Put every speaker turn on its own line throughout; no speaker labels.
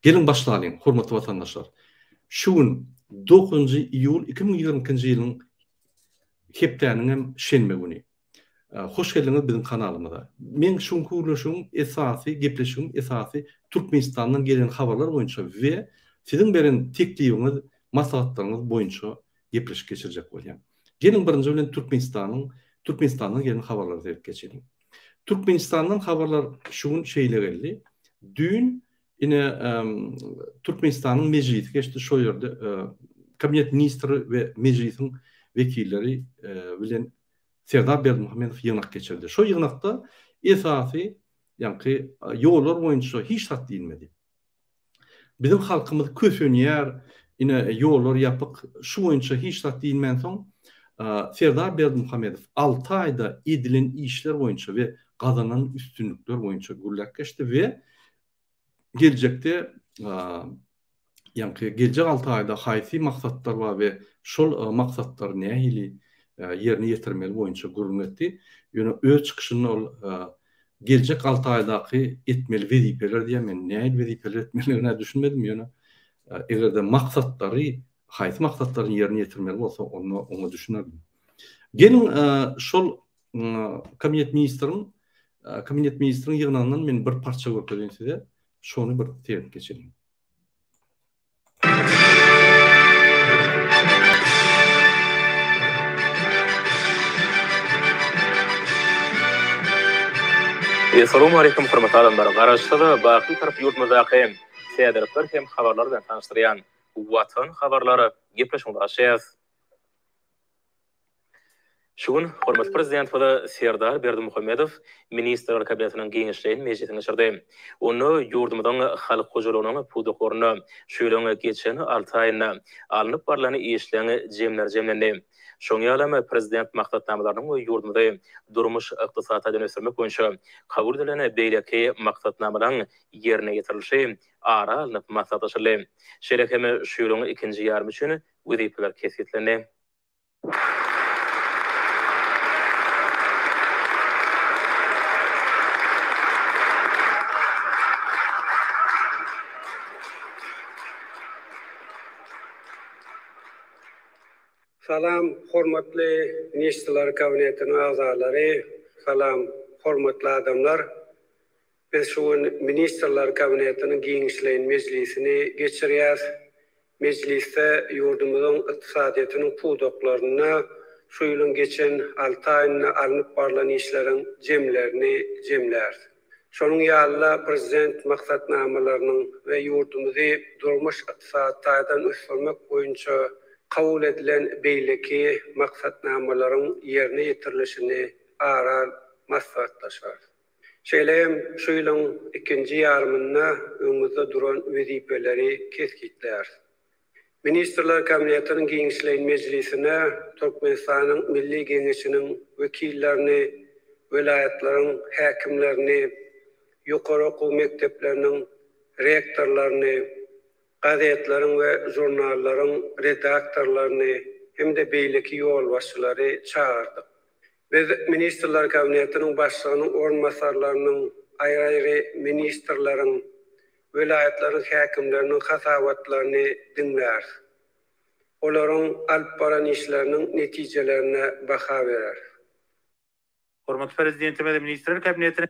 Gelin başlayalım, hormatly vatandaşlar. Şu gün 9 iyul 2022 yılın hepdäniň şenbe güni. Hoş geldiniz bizim kanalımıza. Men şu kuruluşum esasy, gepleşigim esasy Türkmenistandan gelen habarlar boýunça we sizin beren teklibiňiz, maslahatlaryňyz boýunça gepleşip geçirecek bolýan. Gelin birinji bilen Türkmenistandan gelen habarlary zerip geçelim. Türkmenistandan habarlar şu gün şeýle geldi. Dün yine Türkmenistan'ın meclisi geçti şu yerde kabinet ministri ve meclisin vekilleri bilen Serdar Berdimuhamedov yığınak geçirdi. Şu yığınakta esasy yani yollar boyunca hiç tat değilmedi. Bizim halkımız kösönýär, yine yollar yapıp şu boyunca hiç tat değilmen son Serdar Berdimuhamedov 6 ayda edilen işler boyunca ve kazanan üstünlükler boyunca gurlak geçti ve gelecekte gelecek 6 ayda haýsy maksatlar var ve şol maksatlar nähili yerine getirmeli boyunca gurulma etdi. Ýöne öz çykyşyny ol gelecek 6 aýdaky etmeli wezipeler diýen men näil wezipeler etmeligine düşünmedim ýöne. Egerde maksatları haýsy maksatlaryny yerine getirmeli bolsa onu düşünerdim. Gelin şol kabinet ministriniň ýygnandan men bir parça görkezýän size. Şonu bir teyip geçelim.
Assalamu alaikum hormatly adamlar. Garaşda baqy tarap ýurtmyzdaky seýdirler hem habarlar bilen tanışdyrýan Watan habarlary gepleşmede aşýas. Şugun hormatly prezident we Serdar Berdimuhamedov ministrler kabinetiniň giňişleýin mejlisine geçirdi. Onu ýurdumyzyň halk gojalygynyň pudoklaryny şöýleňe geçen 6 aýyna alınıp barlanan işlerini jemlendi. Şoňýalamy prezident maksatnamalarynyň we ýurdumyzy durmuş ykdysaty dönüşdirmek boýunça kabul edilen beýleki maksatnamalaryň ýerine getirilişi ara alınıp maksatlaşyldy. Şerekeme şöýleňe ikinji ýarym üçin wezipeler kesitlendi.
Salam hormatly Ministrler Kabinetiniň agzalary, salam hormatly adamlar. Biz şu Ministrler Kabinetiniň giňişleýin mejlisini geçirýäs. Mejliste ýurdumyzyň ykdysadynyň pudoklaryny şu ýylyň geçen 6 aýyna alınıp barlanan işleriň jemler. Şonuň ýalyna prezident maksatnamalarynyň we ýurdumyzy durmuş ykdysatydan ösürmek boýunça kabul edilen beýleki maksatnamalaryň ýerine ýetirilişini ara maslahatlaşar. Şeýlem şu ýylyň ikinji ýarymyna öňümizde duran wezipeleri keskitler. Ministrler Kabinetiniň giňişleýin mejlisine Türkmenistanyň Milli Geňeşiniň wekillerini, welaýatlaryň häkimlerini, ýokary okuw mekdepleriniň rektorlaryny, gazetlerin we jurnallaryň redaktorlaryny hem de beýleki ýol başçylary çağırdyk. Biz Ministrler Kabinetiniň başlygynyň ornmasarlarynyň, aýry ministrleriň, welaýatlaryň häkimleriniň hasawatlaryny dinler. Olaryň alyp baran işleriniň netijelerine baha berer.
Hormatly Prezidentime we Ministrler Kabinetine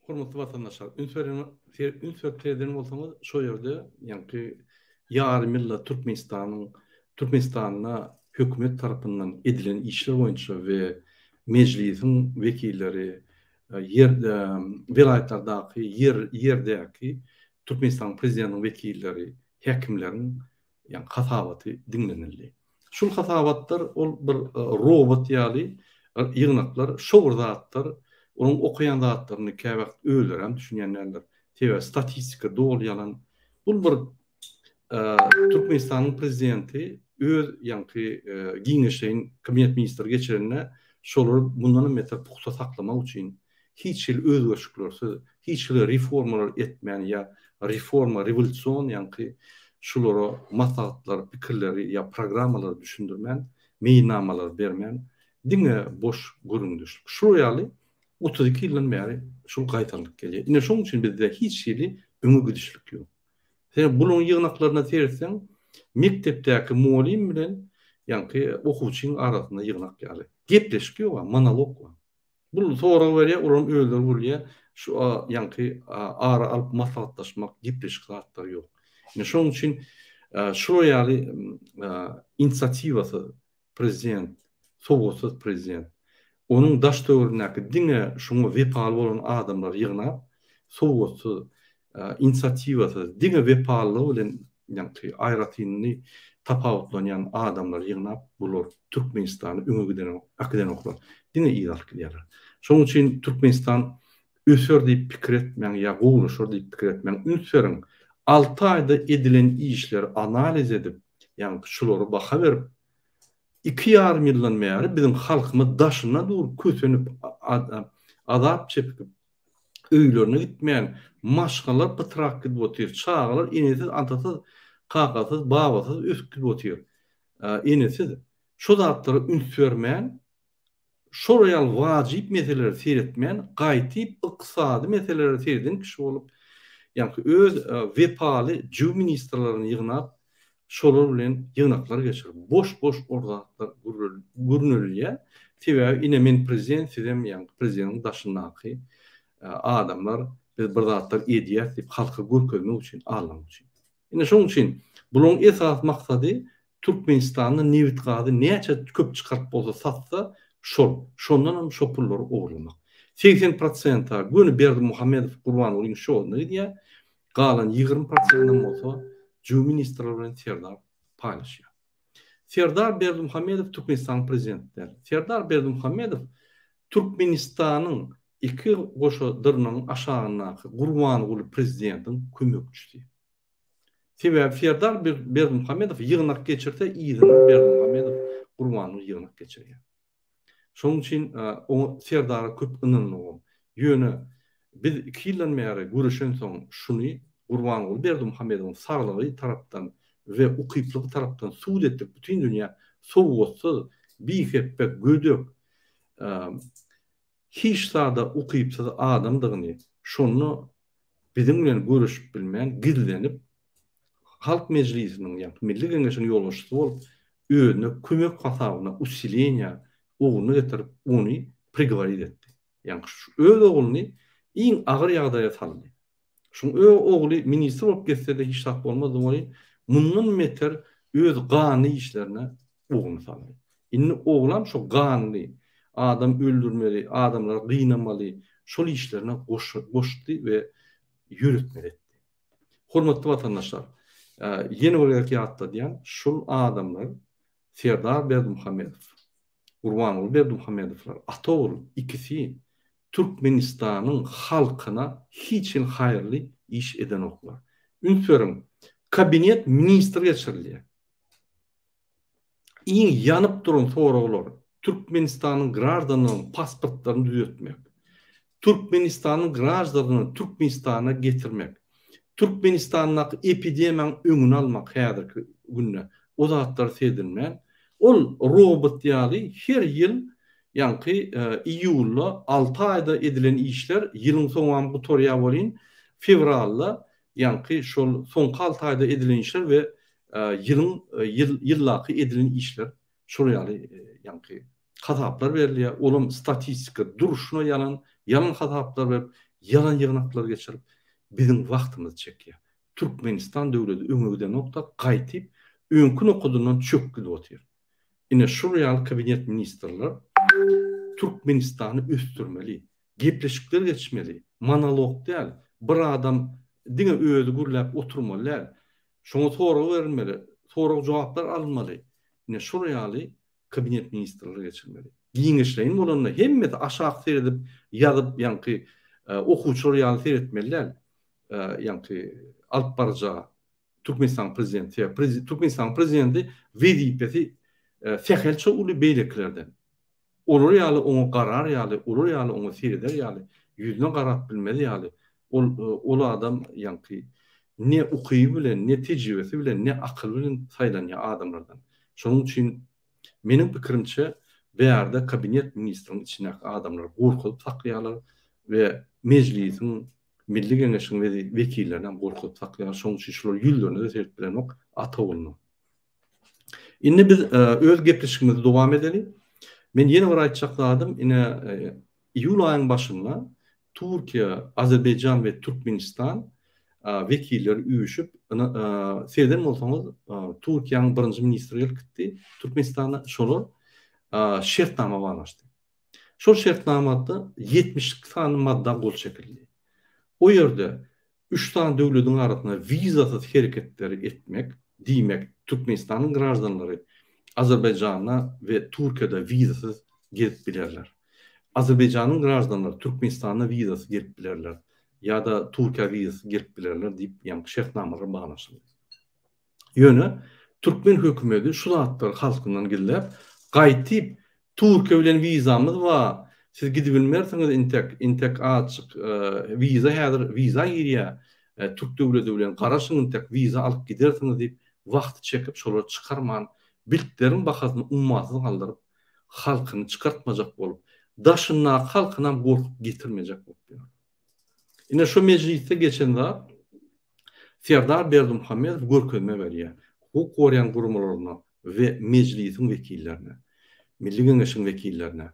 Hormatly vatandaşlar, ünsörtlerden bolsaňyz şo ýerde ýani ýarym ýylla Türkmenistanyna hökümet tarapyndan edilen işler boýunça we mejlisiň wekilleri vilayetlerdaky ýerdäki Türkmenistan prezidentiniň wekilleri, häkimleriň ýani hasabaty dinlenildi. Şol hasabatlar ol bir robot ýaly ýygnaklar, şowrzatlar onun okuyan zatlaryny käbäk öldürän düşünýänler. Tebe statistika dol ýalan. Bul bir Türkmenistanyň prezidenti öz giňişleýin kabinet ministri geçirenne şolary bundan meter puxta saklamak üçin hiç ýyl özgörüşler, hiç ýyl reformalar etmän ýa reforma, revolýusiýon şolary maslahatlar, pikirleri ýa programmalar düşündirmän, meýnamalar bermän diňe boş göründüş. Şu ýaly 32 yıldan beri şol gaýtanlyk gelýär. Ine şoň üçin bizde hiç ýeri öňe gidişlik ýok. Sen bunun ýygnaklaryna tersen, mektepdäki muallim bilen ýa-ni okuwçyň arasynda ýygnak ýaly. Gepleşik ýok, monolog bar. Bu soraw berýär, olam öýler bolýar. Şu ýa-ni ara alyp maslahatlaşmak, gepleşik zatlar ýok. Ine şoň üçin şu ýaly inisiatiwasy prezident, sowatsız prezident, onun daş döwründäki diňe şoňa wepaly bolan adamlar ýygnap, sowatsız inisiatiwasy diňe wepalylygy bilen ýa-ni aýratyny tapawutlanýan adamlar ýygnap, bular Türkmenistany öňe giden akademikler diňe ýygyp gelýärler. Şoň üçin Türkmenistan ösür diýip pikir etmeň ýa gowruşur diýip pikir etmeň ünsüriň 6 ayda edilen işleri analiz edip, yani şuları baka verip, 2,5 yıldan beri bizim halkımız daşına doğru kötünüp, adap çepip, öýlerine gitmeyen, maşgalar pıtrak gidip otuyor, çağalar inesiz, antasız, kakasız, babasız, ösk gidip otuyor. Inesiz, şu zatları üns vermeyen, şurayal vacip meseleleri seyretmeyen, gaytip, iqtisadi meseleleri seyreden kişi olup, yani öz wepaly jüw ministrlaryny ýygnap, şolar bilen ýygnaklar geçirip, boş ordatlar gürnölýär. Sebäbi ine men prezident sizem, ýa-ni prezidentin daşyndaky adamlar bir zatlar edýär diýip halka görkezmek üçin almak üçin. Ine şoň üçin buların esas maksady Türkmenistanyň newitgady näçe köp çykaryp bolsa satsa, şondan şo pullary ogurlamak. 80% günü Berdimuhammedow Gurbanowyň şoňy diýär. Galan 20%'dan bolsa jüw ministrler bilen Serdar paýlaşýar. Serdar Berdimuhammedow Türkmenistan prezidenti. Serdar Berdimuhammedow Türkmenistanyň iki goşa dyrnyň aşagynaky Gurbanowy prezidentiň kömekçisi. Sebäbi Serdar Berdimuhammedow ýygnak geçirse, ýygyny Berdimuhammedow Gurbanowy ýygnak geçirýär. Şoň üçin o Serdara köp ynanlygym. Ýöne biz 2 ýyldan beri görüşen soň şuny Gurbanowy Berdimuhammedowyň saglygy tarapdan we ukyplygy tarapdan suud etdik. Bütün dünýä sowatsız, bihepbek, gödök, hiç sada ukypsız adamdygyny, şonu bizim bilen görüşüp bilmeýän, gizlenip, Halk Meclisiniň ýa-ni Milli Geňeşiň ýolbaşçysy bolup, öňe kömek hasabyna usileniýa oğlunu getirip onu prigorit etdi. Yani öz oğlunu en ağır ýagdaýa saldy. Şoň oğlu ministr bolup getse de hiç tak bolmaz bolýar. Mundan meter öz gany işlerine oğlunu saldy. Inni oğlan şo gany adam öldürmeli, adamlar gynamaly, şol işlerine goşdy we ýürütmeli etdi. Hormatly vatandaşlar, ýeni bir ýatda diýen şol adamlar Serdar Berdimuhammedow, Gurbanowy Berdimuhammedowlar, ata-oğul ikisi Türkmenistanyň halkyna hiçin haýyrly iş eden oklar. Ünsüriň kabinet ministri geçirilýär. İň ýanyp duran sorawlar Türkmenistanyň grajdanlarynyň pasportlaryny düzeltmek, Türkmenistanyň grajdanlaryny Türkmenistana getirmek, Türkmenistanyň epidemiýanyň öňüni almak häzirki günde o zatlar sedilmän. Ol robot ýaly her ýyl ýa-ni iýulda 6 aýda edilen işler ýylyň soňam bu torýa bolýan, fevralda ýa-ni şol soňky 6 aýda edilen işler we ýyllaky edilen işler şol ýaly ýa-ni hasaplar berilýär. Olam statistika duruşuna ýalan hasaplar berip, ýalan ýygnaklar geçirip bizim wagtymyzy çekýär. Türkmenistan döwleti öňe giden nokta gaýtyp öňkü nokdadan çökgüli otyr. Ine şuraya kabinet ministrler Türkmenistan'ı üstürmeli, gepleşikler geçmeli, monolog değil, bir adam diňe özü gürläp oturmaly, şoňa soraw berilmeli, soraw jogaplar alınmaly. Ine şuraya kabinet ministrleri geçirmeli. Giňeşleýin bolanda hemmeti aşağı seredip ýazyp ýa-ni okuwçylar ýaly seretmeliler. Ýa-ni alyp barjak Türkmenistan prezidenti wezipesi Sehelçe ulu beýleklerden. Olur ýaly oňa garar ýaly, olur ýaly oňa sereder ýaly, ýüzüne garap bilmeli ýaly. Ol adam ýa-ni ne ukyby bilen, ne tejribesi bilen, ne akyl bilen saýlanýan adamlardan. Şonuň üçin meniň pikirimçe Beýerde kabinet ministrinin içine adamlar gorkup saklaýarlar we meclisin Milli Geňeşiň wekillerinden gorkup saklaýar. Şoň üçin şolar ýyllarynda da serp bilen ok ata bolny. Indi biz öz gepleşigimizi dowam edeli. Men ýene bir aýtjakladym, ine iýul aýynyň başynda Türkiýe, Azerbaýjan we Türkmenistan wekilleri üýüşüp seden bolsaňyz Türkiýanyň birinji ministri gelip gitdi. Türkmenistana şolar şertnama baglaşdy. Şol şertnamada 70 sany madda gol çekildi. O ýerde 3 tane döwletiň arasynda vizasyz hereketleri etmek, diýmek Türkmenistanyň graždanlary Azerbaýjana we Türkiýede vizasyz gelip bilerler. Azerbaýjanyň graždanlary Türkmenistana vizasyz gelip bilerler. Ya da Türkiýe vizasyz gelip bilerler diýip ýa-da şertnamalar baglaşdy. Ýöne Türkmen hökümeti şu zatlar halkyndan gellep gaýtyp Türkiýe bilen vizamyz bar. Siz gidip bilmersiňiz intek açyk viza häzir viza ýerýär. Türk döwleti bilen garaşyň intek viza alyp gidersiňiz diýip wagt çekip şolary çykarman biltleriň bahasyny ummasyz galdyryp halkyny çykartmajak bolup daşyna halkyna gorkup getirmejek bolup. Ine şu meclisde geçende Serdar Berdimuhammedow görkezme berýär. Hukuk gorýan gurumlaryna we meclisiň wekillerine, Milli Geňeşiň wekillerine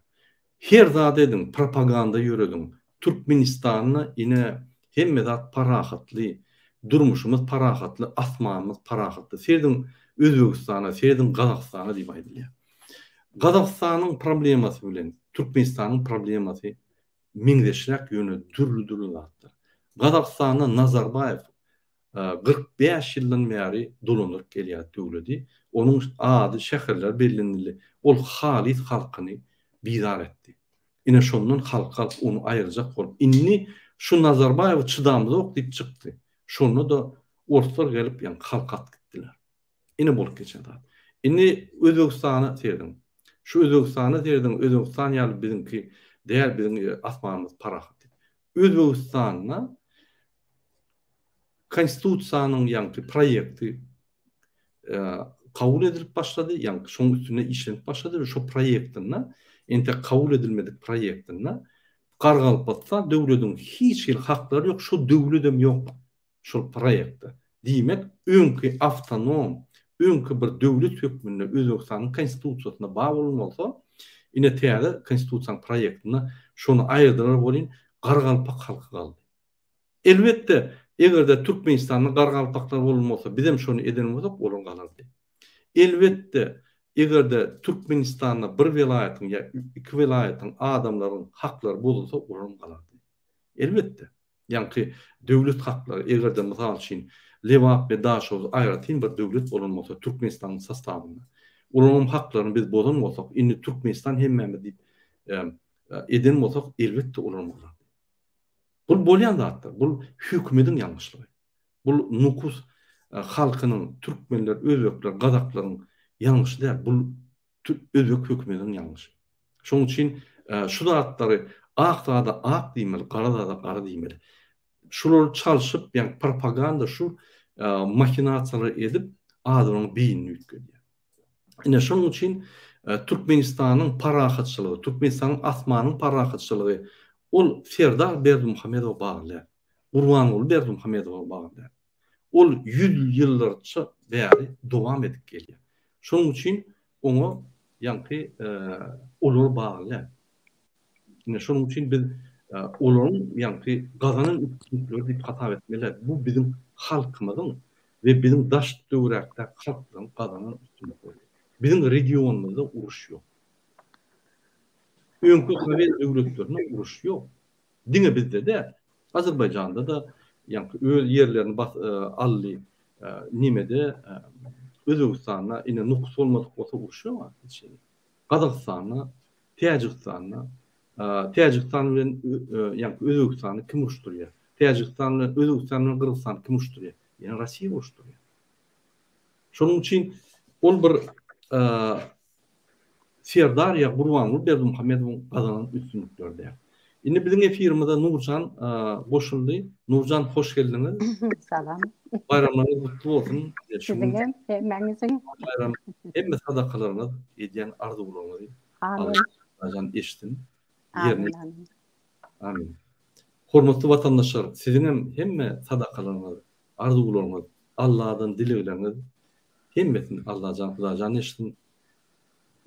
her zat edin, propaganda ýöredin. Türkmenistanyny ine hemme zat parahatly, durmuşymyz parahatly, asmanymyz parahatly. Serdin Özbegistana, serdin Gazakstana diýip aýdylýar. Gazakstanyň problemasy bilen Türkmenistanyň problemasy miňdeşräk ýöne türlü zatlar. Gazakstana Nazarbayew 45 ýyldan bäri dolanyp gelýär döwleti. Onuň ady, şäherler bellenildi. Ol halis halkyny bizar etdi. Ine şondan halka onu aýyrjak bolup, inni şu Nazarbayew çydamdy ok diýip çykdy. Şonu da ortalar gelip ýa halka gitdiler. Ine bolup geçen zat. Inni Özbegistana serdim. Şu Özbegistana serdim. Özbegistan ýaly biziňki değer bizim asmanımız parahat. Özbegistan'a konstitusiyanın yankı proyekti kabul edilip başladı. Yankı şonun üstüne işlenip başladı ve şu proyektinle ente kabul edilmedik proyektinle Qaraqalpaqda döwletiň hiç bir hakları yok. Şu döwletim yok. Şu proyekte. Diýmek öňkü avtonom, öňkü bir döwlet hökmünde Özbegistanyň konstitusiýasyna bagly bolsa, ine täze konstitusiýaň proyektine şonu aýyrdylar bolýan, Qaraqalpaq halky galdy. Elbetde egerde Türkmenistanyň Qaraqalpaqlar bolmasa, bizem şonu eden bolsak, olar galardy. Elbetde egerde Türkmenistanyň bir welaýatyň ýa iki welaýatyň adamlaryň haklary bolsa, olar galardy. Elbetde. Ýa-ni döwlet haklary egerde mysal üçin Lewap we Daşow aýratyn bir döwlet bolmasa Türkmenistanyň sastawynda. Olaryň haklaryny biz bozan bolsak, indi Türkmenistan hemmemi diýip eden bolsak, elbetde olar bolar. Bu bolýan zatlar, bu hökümetiň ýalňyşlygy. Bu nukus halkynyň, türkmenler, özbekler, gazaklaryň ýalňyşy däl, bu özbek hökümetiň ýalňyşy. Şoň üçin şu zatlary akda ak diýmeli, garada da gara diýmeli. Şular çalyşyp, ýa propaganda şu makinasiýalar edip adamyň beýnini ýükledýär. Ine şoň üçin Türkmenistanyň parahatçylygy, Türkmenistanyň asmanyň parahatçylygy ol Serdar Berdimuhammedow bagly. Gurbanuly Berdimuhammedow bagly. Ol 100 ýyllarça bäri dowam edip gelýär. Şoň üçin oňa ýa-ni olar bagly. Ine şoň üçin biz olaryň ýa-ni gazanyň üstünlüğü diýip hatap etmeler. Bu bizim halkymyzyň we bizim daş döwrekde halkyň gazanyň üstünlüğü. Bizim regionumuzda uruş yok. Öňkü Sovet döwletlerinde uruş yok. Diňe bizde de Azerbaýjanda da ýa-ni öz ýerlerini ally nimede Özbegistana ine nukus bolmadyk bolsa uruş yok. Gazakstana, Täjikistan bilen ýa-ni Özbegistany kim uruşdurýar? Täjikistan bilen Özbegistan bilen Kyrgyzstan kim uruşdurýar? Ýa-ni Rossiýa uruşdurýar. Şonuň üçin ol bir Serdar ýa Gurbanuly Berdimuhammedow gazanan üstünlükleri. Indi biziň efirimizde Nurcan goşuldy. Nurcan hoş geldiňiz.
Salam.
Bayramlaryňyz gutly bolsun.
Sizin hemmeňiziň
bayram hemme sadakalaryňyz edýän arzu bolmaly.
Amin.
Allah'ın eştin.
Amin. Amin.
Amin. Hormatly vatandaşlar, sizin hemme sadakalarınız, arzularınız, Allah'dan dileğleriniz, hemmetin Allah'ın eştin.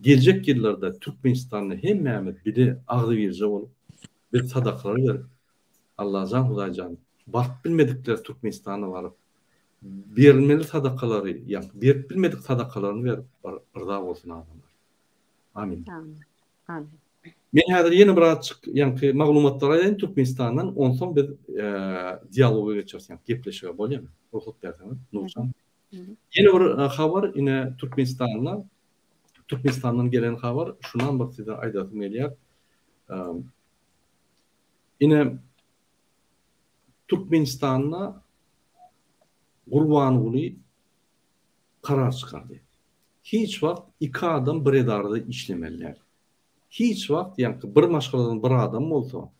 Gelecek yıllarda Türkmenistan'ı hemme biri ağzı verecek olup, bir sadakaları verip, Allah'ın bark bilmedikleri Türkmenistan'a varıp, verilmeli sadakaları, yani bilmedik sadakalarını verip, rıza olsun adamlar. Amin.
Amin. Amin.
Men häzir ýene bir açyk ýa-ni maglumatlar aýdan Türkmenistandan onsoň biz dialoga geçeriz, ýa-ni gepleşige bolýarmy? Ruhsat berseňiz, Nurcan. Ýene bir habar ine Türkmenistandan gelen habar şundan bir size aýdasym gelýär. Ine Türkmenistanna Gurbanuly karar çykardy. Hiç wagt iki adam bir edarda işlemelär. Hiç wagt ýa-ni bir maşgaladan bir adam bolsa,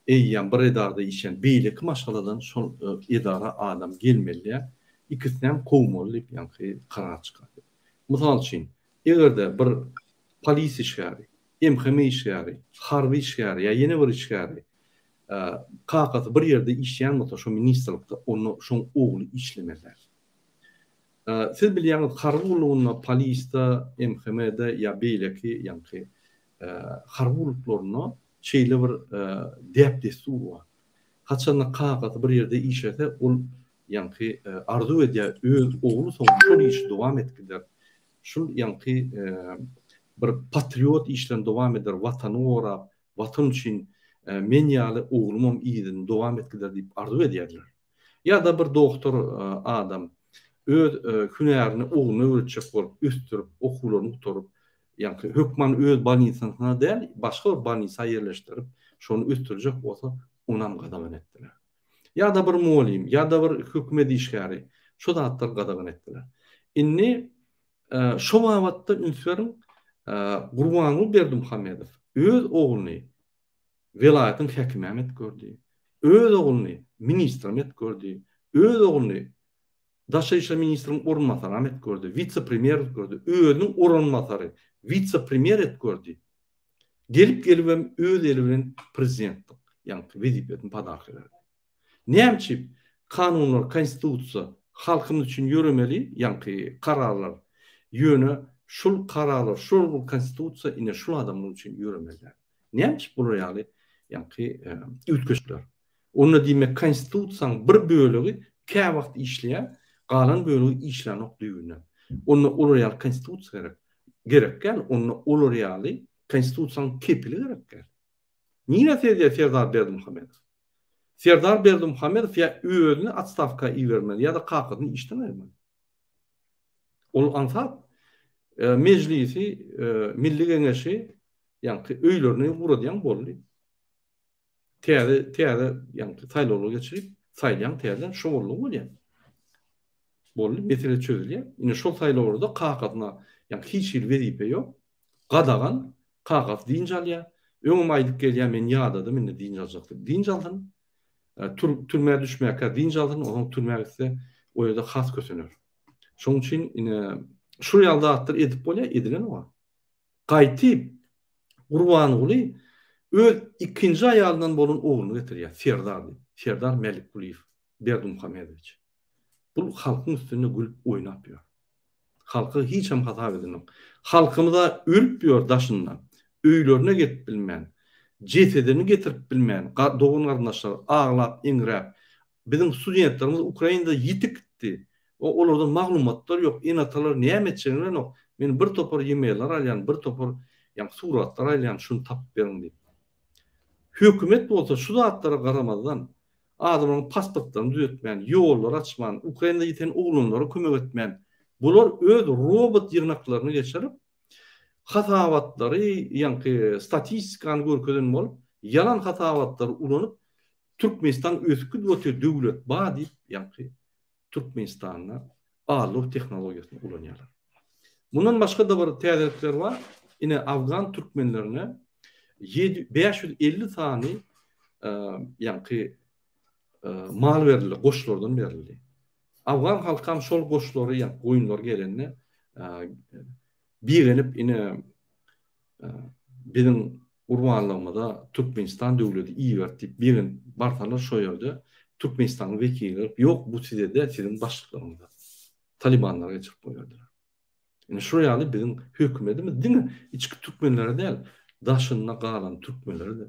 eýýän bir edarda işen beýleki maşgaladan şol edara adam gelmeli. İkisini hem kovmaly ýa-ni karar çykardy. Mysal üçin, egerde bir polis işgäri, MHM işgäri, harby işgäri ýa ýene bir işgäri kakaty bir ýerde işleýän bolsa, şo ministrlikde onu şoň ogly işlemeler. Siz bilýäňiz, harby polista, MHM'de ýa beýleki ýa-ni harbuluklarına şeyle bir dep destur var. Haçanla kağıtı bir yerde işete ol yankı arzu ediyor öz oğlu son şol iş devam etkiler. Şol yankı bir patriot işlen devam eder vatanı ora vatan için men ýaly oğlumam iýidin devam etkiler diýip arzu edýärler. Ya da bir doktor adam öz hünärini oğluna öğretjek bolup üstürüp okuwlaryny uturup yani hökman öz balnisasyna däl, başga bir balnisa ýerleşdirip, şonu üstürjek bolsa, onam gadagan etdiler. Ya da bir molim, ya da bir hökümet işgäri, şu zatlar gadagan etdiler. Inni şo wagtda ünsürim Gurbanuly Berdimuhammedow öz ogluny vilayatyň häkimi et gördü. Öz ogluny ministr et gördü. Öz ogluny Daşa işler ministrinin orunmasarı et gördü. Vice-premier et gördü. Özünün orunmasarı vice-premier et gördü. Gelip öz elinin prezidentlik, yani vezipetin padarkıları. Näçip kanunlar, konstitusiya halkymyz üçin ýöremeli, yani kararlar ýöne şol kararlar, şol konstitusiya ine şol adamlar üçin ýöremeli. Näçip bu ýaly, yani ütköçler. Onu diýmek konstitusiýanyň bir bölegi kä wagt işleýär, galan bölegi işlenok düýüne. Onu ol konstitusiýa gerek gel, onu ol ýaly konstitusiýanyň kepili gerek gel. Niýe diýär Serdar Berdimuhammedow? Serdar Berdimuhammedow ýa özüni atstavka iýermeli ýa-da kakadyny işden aýrmeli. Ol ansat meclisi, milli geňeşi ýa-ni öýlerini guradýan boldy. Täze ýa-ni saýlawlar geçirip, saýlayan täze şowurly bolýar. Boldy, mesele çözülýär. Ine şol saýlawlarda kakadyna ýa-ni hiç bir wezipe ýok. Gadagan kakat diýinç alýar. Öňüme aýdyp gelýär, men ýadadym, men diýinç aljakdy. Diýinç aldym. Türmäge düşmäke diýinç aldym, onuň türmäge ise o ýerde has kösenür. Şoň üçin ine şu ýalda atdyr edip bolýar, edilen o. Gaýtyp Gurbanuly öz ikinji aýalyndan bolan ogluny getirýär, Serdar Melikguliýew Berdimuhammedow. Bu halkyň üstüne gülüp oýnap ýör. Halky hiç hem hata edilmez. Halkymyza ölüp ýör daşyndan. Öýlerine getip bilmän, cesedini getirip bilmän, dogun gardaşlar ağlap, iňräp. Bizim studentlerimiz Ukrainada ýitikdi. Olardan maglumatlar ýok, enatalar näme etjegini ýok. Men bir topar e-maillar alýan, bir topar ýa suratlar alýan, şunu tapyp beriň diýip. Hökümet bolsa şu zatlara garamadan adamlaryň pasportlaryny düzeltmän, ýollar açman, Ukrainada ýeten oglanlara kömek etmän. Bular öz robot ýyrnaklaryny geçirip hatawatlary, ýa-ni statistikany görkezden bolup, yalan hatawatlary ulanyp Türkmenistan özkü döwlet ba diýip, ýa-ni Türkmenistana alyp tehnologiýasyny ulanýarlar. Bundan başga da bir täzelikler bar. Ine Afgan türkmenlerine 550 tane ýa-ni mal berildi, goşlardan berildi. Afgan halkam şol goşlary ýa goýunlar gelenine birenip ine bizim urbanlığımda Türkmenistan devleti iyi vertip birin bartalar şoyardı. Türkmenistan'ın vekilleri yok bu size de sizin başlıklarında. Talibanlara geçip koyardılar. Yani şuraya bizim hükümetimiz değil mi? İçki Türkmenlere değil, daşınına kalan Türkmenlere de,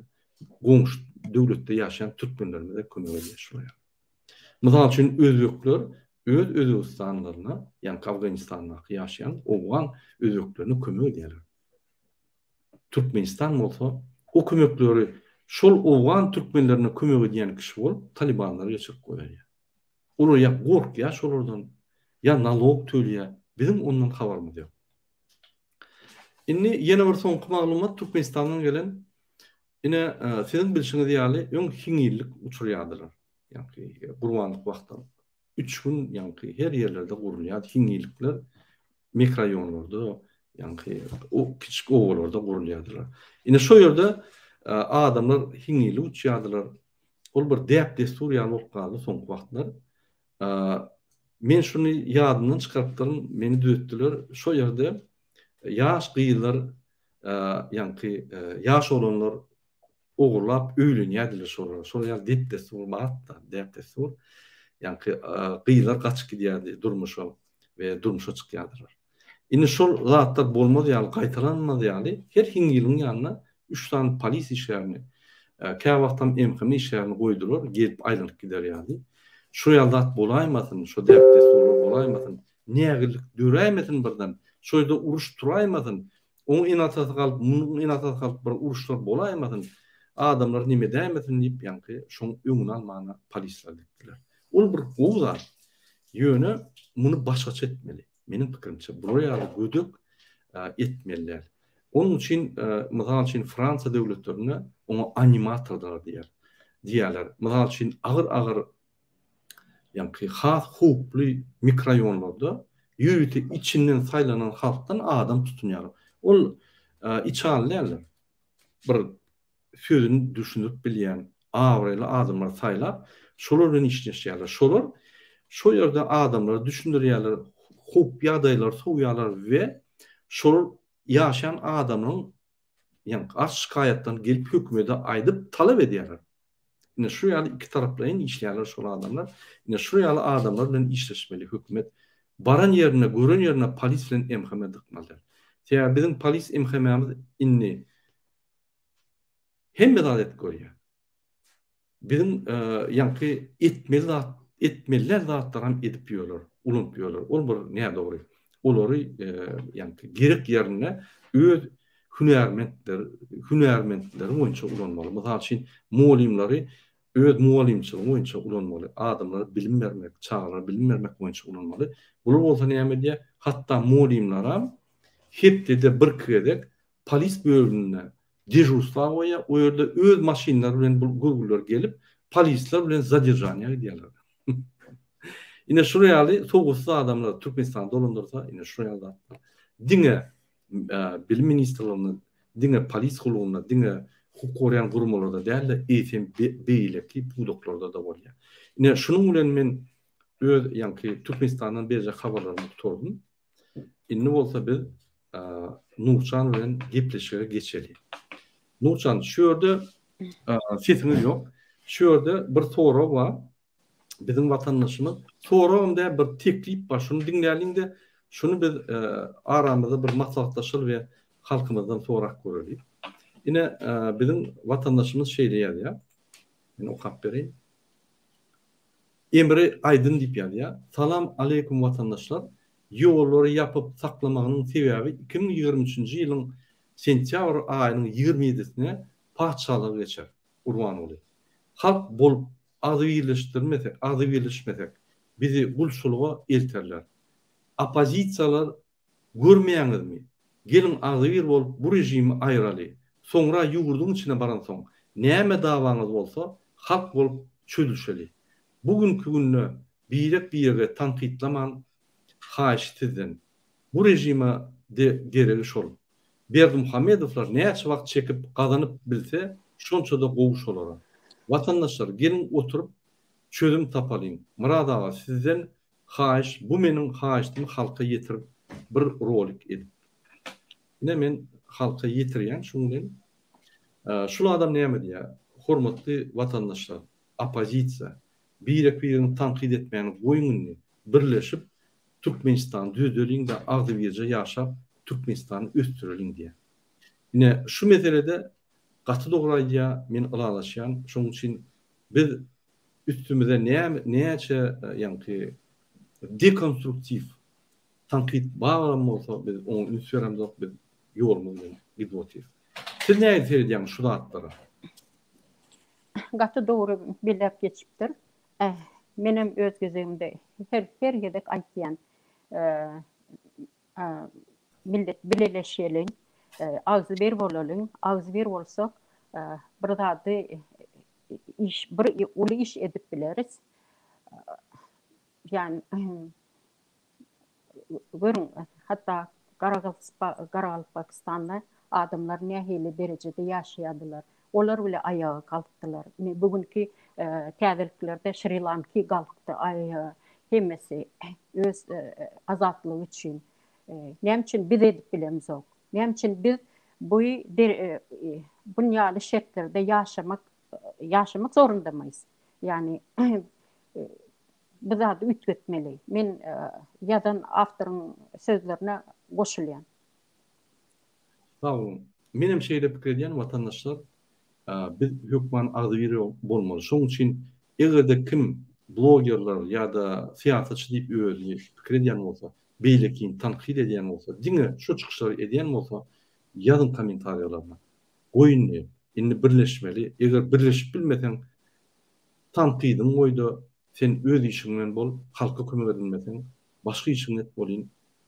komşu devlette yaşayan Türkmenlerine de kömek ediyor şuraya. Mesela için özbekler öz Özbekistanlarına, yani Afganistan'da yaşayan oğlan özbeklerine kömek ediyorlar. Türkmenistan olsa o kömekleri şol oğlan Türkmenlerine kömek ediyen kişi ol, Talibanlara geçip koyuyor. Olur ya kork ya şolordan, ya nalog töleýär. Bizim ondan habarymyz ýok. Indi ýene bir soňky maglumat Türkmenistandan gelen. Ine sizin bilşiňiz ýaly öň hiňillik uçurýardylar. Ýani gurbanlyk wagtda 3 gün ýani her ýerlerde gurulýar hiňillikler mikroraýonlarda ýani o kiçik owalarda gurulýardylar. Ine şo ýerde adamlar hiňillik uçýardylar. Ol bir däp destur ýaly bolup galdy soňky wagtlar. Men şunu ýadymdan çykartdym, meni düzeltdiler. Şo ýerde ýaş gyýylar ýani ýaş olanlar ogurlap öýlenýärdiler şolar. Şol ýaly dep destur batda, dep destur. Ýani gyýylar gaçyp gidýärdi durmuşa we durmuşa çykýardylar. Indi şol zatlar bolmady ýaly gaýtalanmady ýaly her hiňiliň ýanyna 3 tane polis işlerini, käwagtam emkemi işlerini goýdular, gelip aýlanyp gider ýaly. Şu ýalda bolaýmasyn, şu depde soru bolaýmasyn, nägirlik döräýmesin birden, şoýda uruş turaýmasyn, oň inatat galyp, munyň inatat galyp bir uruşlar bolaýmasyn, adamlar nime dämesin diýip ýanky şoň öňüne almana polisler dipdiler. Ol bir gowzar ýöne muny başgaça etmeli. Meniň pikirimçe bu ýaly gödük etmeliler. Onun için mesela için Fransa devletlerine onu animatorlar diýerler. Mesela için ağır yani has hukuklu mikroraýonlarda ýürüti içinden saylanan halktan adam tutunýar. Ol içallerler. Bir sözünü düşünüp bilýän awraly adamlar saylap şolar bilen işleşýärler. Şolar şo ýerde adamlar düşündirýärler, hukuk ýagdaýlar soýýarlar we şolar ýaşayan adamyň ýani aç şikayetden gelip hökümete aýdyp talep edýärler. Ine şu ýaly iki taraplaryň işleýärler şol adamlar. Ine şu ýaly adamlar bilen işleşmeli hökümet. Baran ýerine, gören ýerine polis bilen emheme dykmalylar. Täze bizim polis emhememiz inni hem adalet görýär. Bizim ýani etmeliler zatlar hem edip ýörler, ulunp ýörler. Ol bir näme dogry? Olary ýani gerek ýerine öz hünärmentleri boýunça ulanmaly. Mesela için muallimleri öz muallimçiligi boýunça ulanmaly. Adamlara bilim bermek, çağlara bilim bermek boýunça ulanmaly. Bular bolsa näme diýär? Hatda muallimler hem hepde bir kedek polis bölümine dejurstva goýa, o ýerde öz maşinleri bilen gurgurlar gelip polisler bilen zadержание edýärler. Ine şu ýaly soğusuz adamlar Türkmenistan dolandyrsa, ine şu ýalda diňe bilim ministrligine, diňe polis guluguna, diňe hukuk goraýan gurumlarda däl-de etem beýleki budoklarda da bolýar. Ine şunuň bilen men öz ýani Türkmenistandan berje habarlaryny tutardym. Indi bolsa biz Nurçan bilen gepleşige geçeli. Nurçan şu ýerde sesiniz ýok. Şu ýerde bir soru bar. Bizim vatandaşymyz soramda bir teklip bar. Şunu dinlärliňde şunu biz aramızda bir maslahatlaşyl we halkymyzdan sorak görelim. Yine bizim vatandaşımız diýär ya. Men okap bereyim. Emre Aydın diýip ýa. Salam aleykum vatandaşlar. Ýollary yapıp saklamagynyň sebebi 2023-nji ýylyň sentýabr aýynyň 27-sine paçalyk geçer. Urban boly. Halk bolup azy birleşmesek, bizi gulçuluğa elterler. Opozisiyalar görmeýäňizmi? Gelin azyr bolup bu rejimi aýraly. Soňra ýugurdyň içine baran soň näme dawaňyz bolsa, halk bolup çözülşeli. Bugünkü günne birek tanqidlaman haýyş sizden. Bu rejime de geregi şol. Berdimuhamedowlar näçe wagt çekip gazanyp bilse, şonça da gowuş olar. Vatandaşlar gelin oturup çözüm tapalyň. Murad aga sizden haýyş, bu meniň haýyşym halka ýetirip bir rolik edip. Ine men halka yitirýän şuňdan şul adam näme diýär? Hormatly vatandaşlar, opozisiýa birini tanqid etmeýän goýuny birleşip Türkmenistan düzdürliğinde ağzı birce yaşap Türkmenistan'ı üstürülün diye. Yine şu meselede katı doğrayıya men alalaşan, şunun için biz üstümüze neyece yani dekonstruktif tankit bağlamı olsa biz onu üstüramda biz yorumumuz gidiyotif. Siz ne ediyorsunuz şu dağıtlara?
Katı doğru bilip geçiptir. Benim öz gözümde her yedek aytiyan millet birleşelim, ağzı bir bolalım, ağzı bir olsak bir zady iş, bir ulu iş edip bileriz. Yani görün, hatta Karakalpakistan'da adamlar nähili derecede yaşayadılar. Onlar bile ayağa kalktılar. Bugünkü täzeliklerde Sri Lanka kalktı ayağa. Hemmesi öz azatlığı için. Näme üçin biz edip bilemiz ok. Näme üçin biz bu bunyalı şekillerde yaşamak zorundamayız. Yani biz adı ütgetmeli. Men yadan avtorun sözlerine goşulýan.
Sağ olun. Benim şeyde pikir edýän vatandaşlar biz hükman ağzı biri bolmaly. Şoň üçin egerde kim blogerler ýa-da siýasatçy diýip özüni pikir edýän bolsa, beýlekin tanqid edýän bolsa, diňe şu çykyşlary edýän bolsa, ýazyn kommentariýalarna. Goýunly, indi birleşmeli. Eger birleşip bilmesen, tanqidin goýdy, sen öz işiňden bol, halka kömek edilmesen, başga işiňden bolýyn,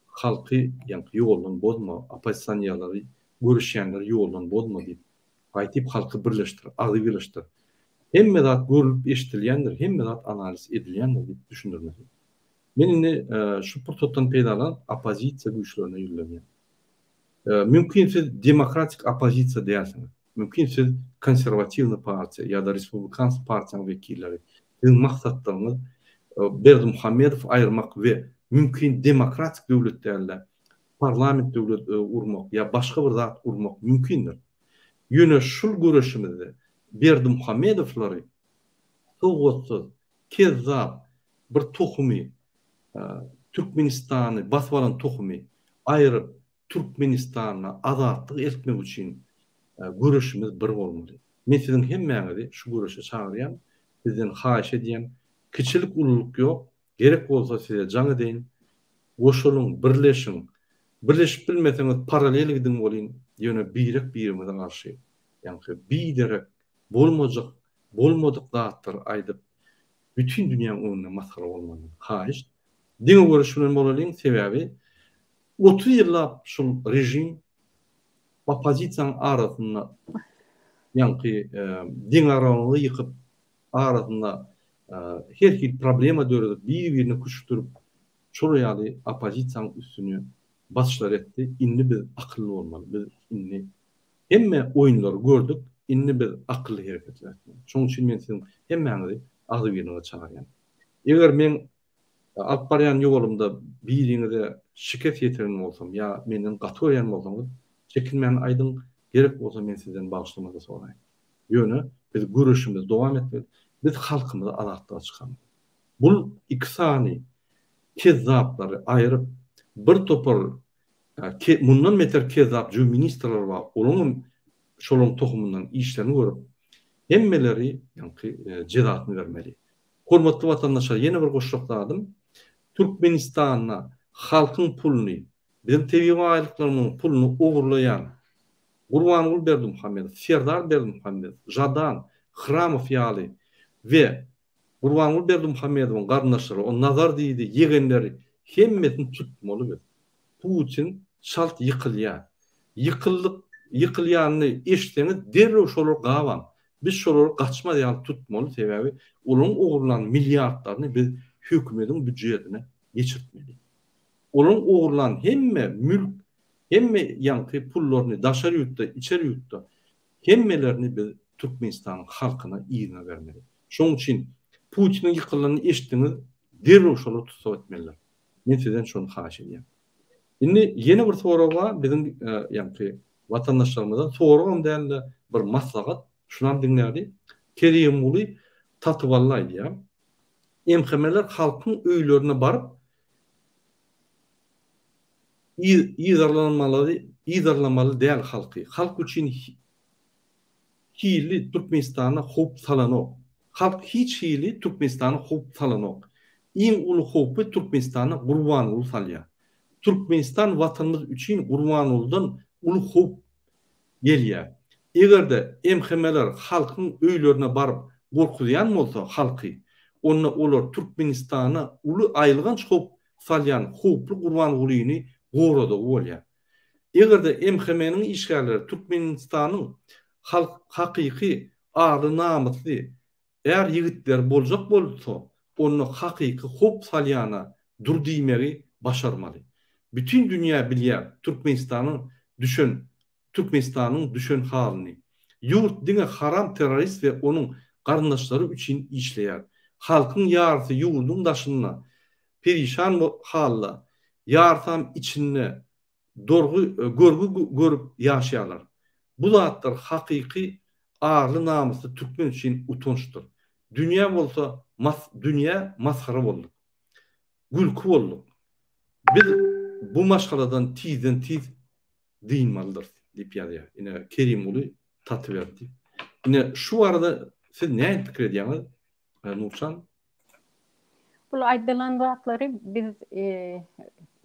halky ýa-ni ýolundan bozma, opozisiýonýalary, görüşýänleri ýolundan bozma diýip aýtyp halky birleşdir, agdy birleşdir. Hemme zat görülüp eşitilýändir, hemme zat analiz edilýändir diýip düşündirmek. Men indi şu purtotdan peýdalan opozisiýa güýçlerine ýüzlenýän. Mümkin siz demokratik opozisiýa diýersiňiz. Mümkin siz konserwatiwny partiýa ýa-da respublikans partiýanyň wekilleri. Sizin maksatlarınız Berdimuhammedow ayırmak ve mümkin demokratik döwletlerle parlament döwlet urmak ya başka bir zat urmak mümkindir. Ýöne şul görüşimizde Berdimuhammedowlary soğutsuz, kezzap bir tohumy Türkmenistany basıp alan tohumy ayırıp Türkmenistan'a azatlyk etmek üçin görüşimiz bir bolmaly. Men sizin hemmäňizi şu görüşe çağırýan, bizden haýyş edýän, kiçilik ululuk ýok, gerek bolsa size jaň edeýin, goşulun, birleşin. Birleşip bilmeseňiz paralel gidin bolýyn, ýöne birek birimize garşy. Ýani biderek bolmadyk zatlar aýdyp bütün dünýäň öňünde maskara bolmaly. Haýyş. Diňe görüşmeden bolalyň sebäbi 30 ýyllap şol rejim opozisiýanyň arasynda ýani diň aralygy ýykyp arasynda her bir problema döredip bir-birini kuşturup şol ýaly opozisiýanyň üstüne basışlar etdi. Indi biz akıllı olmaly. Biz indi hemme oýunlary gördük. Indi biz akıllı hereketler etmeli. Şoň üçin men sizin hemmäňizi agdy birine çağırýan. Eger men alyp barýan ýolumda biriňize şiket ýetiren bolsam ýa menden gatýan bolsaňyz, çekinmän aýdyň gerek bolsa men sizden bagşlamagy soraýyn. Ýöne biz görüşimiz dowam etmeli. Biz halkymyzy azatlyğa çykamyz. Bul iki sany kezzapları aýryp bir topar mundan meter kezzap jü ministrler bar. Olum şolun tohumundan işlerini görüp hemmeleri ýani jezatyny bermeli. Hormatly vatandaşlar, ýene bir goşulykdadym. Türkmenistana halkyň puluny, bizim tebii aýlyklarynyň puluny ogurlaýan Gurbanuly Berdimuhammedow, Serdar Berdimuhammedow, Jadan, Hramow ýaly ve Gurbanuly Berdimuhammedowyň garyndaşlary, o nazar diýdi, ýegenleri hemmesini tutmaly biz. Putin şalt ýykylýar. Ýykylýanyny eşitseňiz derrew şolary gawan. Biz şolary gaçma diýip tutmaly sebäbi olaryň ogurlanan milliardlaryny biz hökümetiň büdjetine geçirtmeli. Olaryň ogurlanan hemme mülk, hemme ýanky pullaryny daşary ýurtda, içeri ýurtda hemmelerini biz Türkmenistanyň halkyna ýygyna bermeli. Şoň üçin Putiniň ýykylanyny eşitdiňiz, derrew şolary tutup etmeliler. Men sizden şonu haýyş edýän. Indi ýene bir soraga bizim ýanky vatandaşlarımızdan soğurum değerli bir maslahat şunam dinlerdi. Kerim Uli tatıvallaydı ya. Emhemeler halkın öylerine barıp idarlanmalı değil halkı. Halk için hili Türkmenistan'a hop salanok. Halk hiç hili Türkmenistan'a hop salanok. İn ulu hopu Türkmenistan'a kurban ulu salya. Türkmenistan vatanımız için kurban oldan ulu hop gelya. Eğer de emhemeler halkın öylerine barıp korkuyan olsa halkı, onunla olur Türkmenistan'a ulu aylığın hop salyan hoplu kurban uluyunu gorada olya. Eğer de emhemenin işgalleri Türkmenistan'ın hakiki ağrı namuslu eğer yigitler bolacak bolsa onu hakiki hop salyana dur diýmegi başarmaly. Bütün dünya bilýär Türkmenistan'ın düşen halini. Yurt dine haram terörist ve onun garyndaşları üçün işleýär. Halkın yarısı yurdun daşyna perişan halla yartam içinde görgü görüp yaşayalar. Bu zatlar hakiki ağırlı namuslu Türkmen için utançtır. Dünya bolsa dünya mazhara boldu. Gülkü boldu. Biz bu maşgaladan tizden tiz dinmalıdır deyip ýadyar. Ine Kerim Uli tatı verdi. Ine şu arada siz ne fikir ediyorsunuz Nurcan?
Bu aýdylan zatları biz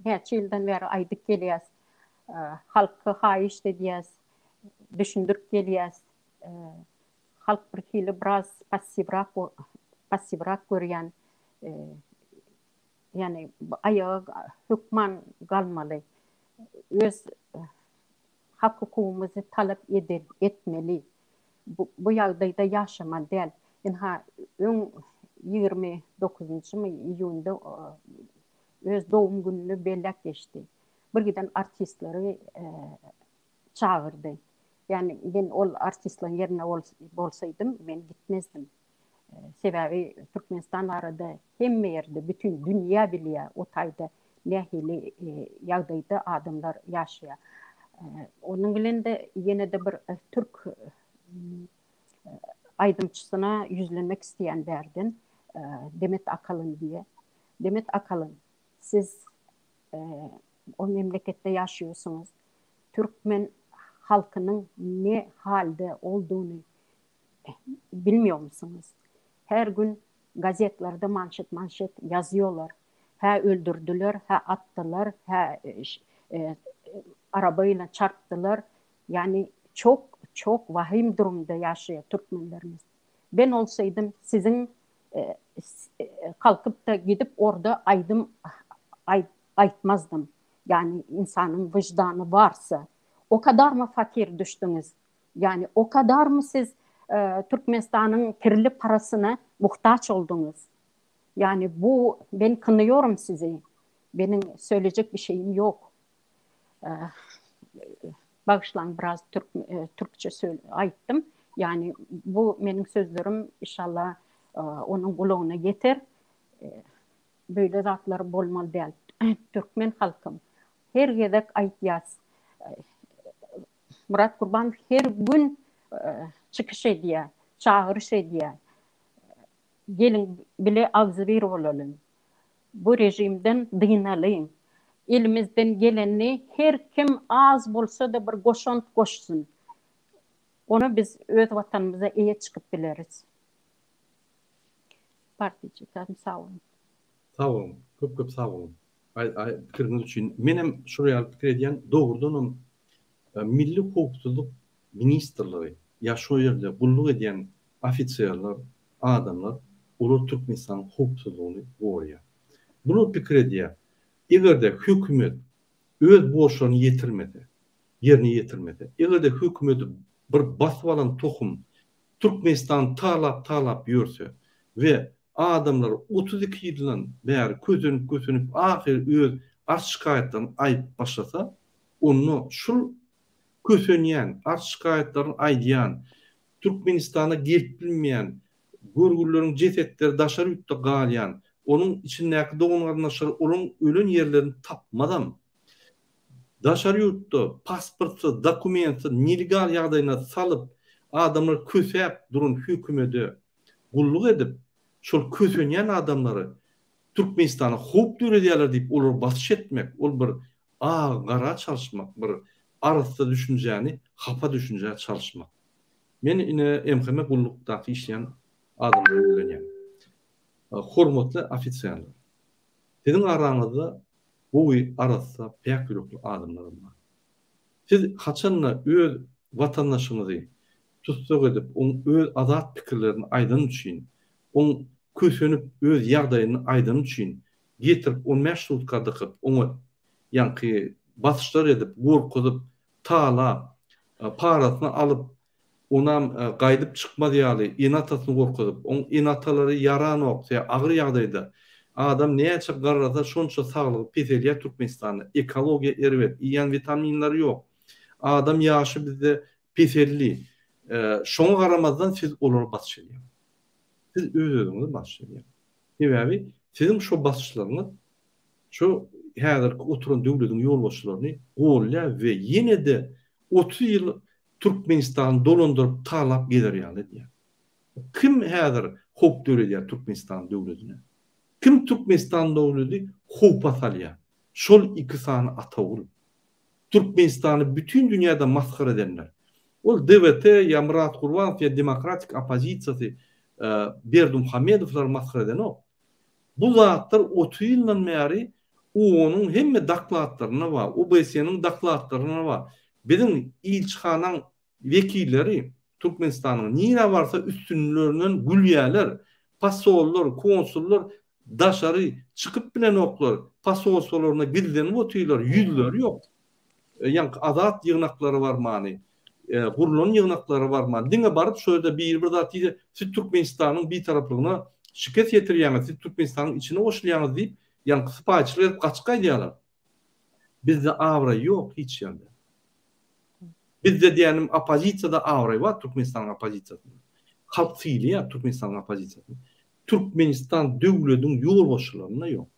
neçe ýyldan beri aýdyp gelýäs. Halkı haýyş edýäs, düşündürip gelýäs. Halk bir hili biraz passivrak görýän. Yani ayağı hükman galmaly. Öz hak hukukumuzu talep etmeli. Bu ýagdaýda ýaşaman däl. Inha 29 iyunda öz doğum gününü bellek geçti. Bir giden artistleri çağırdı. Yani ben ol artistlerin yerine bolsaydım ben gitmezdim. Sebebi Türkmenistan arada hem yerde bütün dünya bilýär o taýda nähili ýagdaýda adamlar ýaşaýar. Onun bilen de yine de bir Türk aydımçısına yüzlenmek isteyen derdim. Demet Akalın diye. Demet Akalın, siz o memlekette yaşıyorsunuz. Türkmen halkının ne halde olduğunu bilmiyor musunuz? Her gün gazetlerde manşet yazıyorlar. Ha öldürdüler, ha attılar, ha arabayla çarptılar. Yani çok vahim durumda yaşıyor Türkmenlerimiz. Ben olsaydım sizin kalkıp da gidip orada aytmazdım. Yani insanın vicdanı varsa. O kadar mı fakir düştünüz? Yani o kadar mı siz Türkmenistan'ın kirli parasına muhtaç oldunuz? Yani bu, ben kınıyorum sizi. Benim söyleyecek bir şeyim yok. Bağışlan biraz Türkçe ayttım. Yani bu benim sözlerim inşallah onun kulağına yeter. Böyle zatlar bolmalı değil. Türkmen halkım. Her yedek aytyaz. Murat Kurban her gün çıkış ediyor, çağırış ediyor. Gelin bile ağzı bir olalım. Bu rejimden dynalyn. Elimizden geleni her kim az bolsa da bir goşont goşsun. Onu biz öz vatanımıza iyi çıkıp bileriz. Partici, sağ olun.
Sağ olun. Köp sağ olun. Fikriniz için. Menem şuraya fikir ediyen doğrudan Milli Hukukçuluk Ministerliği yaşo yerde kulluk ediyen ofisiyerler, adamlar olur Türkmenistan hukukçuluğunu koruyor. Bunu fikir ediyor. Eğer de hükümet öz borçlarını yerini yetirmedi. Eğer de hükümet bir basıp alan tohum Türkmenistan talap yürse ve adamlar 32 yıldan beri kötünüp ahir öz şikayetten ayıp başlasa onu şu kötünyen, şikayetlerin aydiyan, Türkmenistan'a gelip bilmeyen, görgülerin cesetleri daşarı ütte galyan, onun içindeki doğumlarına onun ölün yerlerini tapmadan daşary ýurtda pasporty, dokumenti nelegal ýagdaýyna salyp adamlar kösäp durun hökümeti gulluk edip şol kösenýän adamlary Türkmenistana hop döredýärler diýip olar basyş etmek, ol bir gara çalışmak, bir arasda düşünjäni, hapa düşünjä çalışmak. Men ine MHM gullukdaky işleýän adamlar bilenýär. Hormatly ofisiýerler. Sizin aranızda bu arasda pek ýokly adamlar var. Siz haçanla öz vatandaşyňyzy tutsak edip, on öz azat pikirlerini aýdyn üçin, on kösenip öz ýagdaýyny aýdyn üçin getirip on meşrutka dykyp, onu ýanky basyşlar edip, gorkuzyp, taala, parasyny alyp, onam gaýdyp çykma diýýäli, inatasyny gorkuzyp, on inatalary yaran oksa, agyr ýagdaýda adam näçe garrada şonça saglygy peselýär Türkmenistanda, ekologiýa erwet, ýan vitaminlary ýok. Adam ýaşy bizde peselli. Şoňa garamazdan siz olary basyş edýär. Siz öz-özüňizi basyş edýär. Sebäbi sizin şo basyşlaryňyz şo häzirki oturan döwletiň ýolbaşçylaryny gollýar we ýene de 30 ýyl Türkmenistan dolandyryp talap giderýär diýär. Kim häzir hop döredýär Türkmenistan döwletine? Kim Türkmenistan döwleti hopa salýar? Şol iki sany atawul. Türkmenistan'ı bütün dünyada maskara edenler. O DVT, ya Murat Kurbanov, ya demokratik opozisiyası Berdimuhamedovlar maskara eden o. Bu zatlar 30 yıldan beri onun hem daklatlarına var, OBS'nin daklatlarına var. Bizim ilçihanan vekilleri Türkmenistan'ın nire varsa üstünlüğünün gülyeler, pasollar, konsullar, daşarı çıkıp bilen oklar, pasollarına gidilen otuylar, yüzler yok. Yani azat yığınakları var mani, kurulun yığınakları var mani. Dine barıp şöyle bir zat deydi, siz Türkmenistan'ın bir taraflığına şikayet getirýäňiz, siz Türkmenistan'ın içine oşlaýaňyz deyip, yani sıpaçılar kaçkay diýerler. Bizde avra yok hiç yerde. Bizde diyelim opozisiyada avra var, Türkmenistan'ın opozisiyasında. Halk fiili ya Türkmenistan'ın opozisiyasında. Türkmenistan döwletiň ýolbaşçylaryna yok.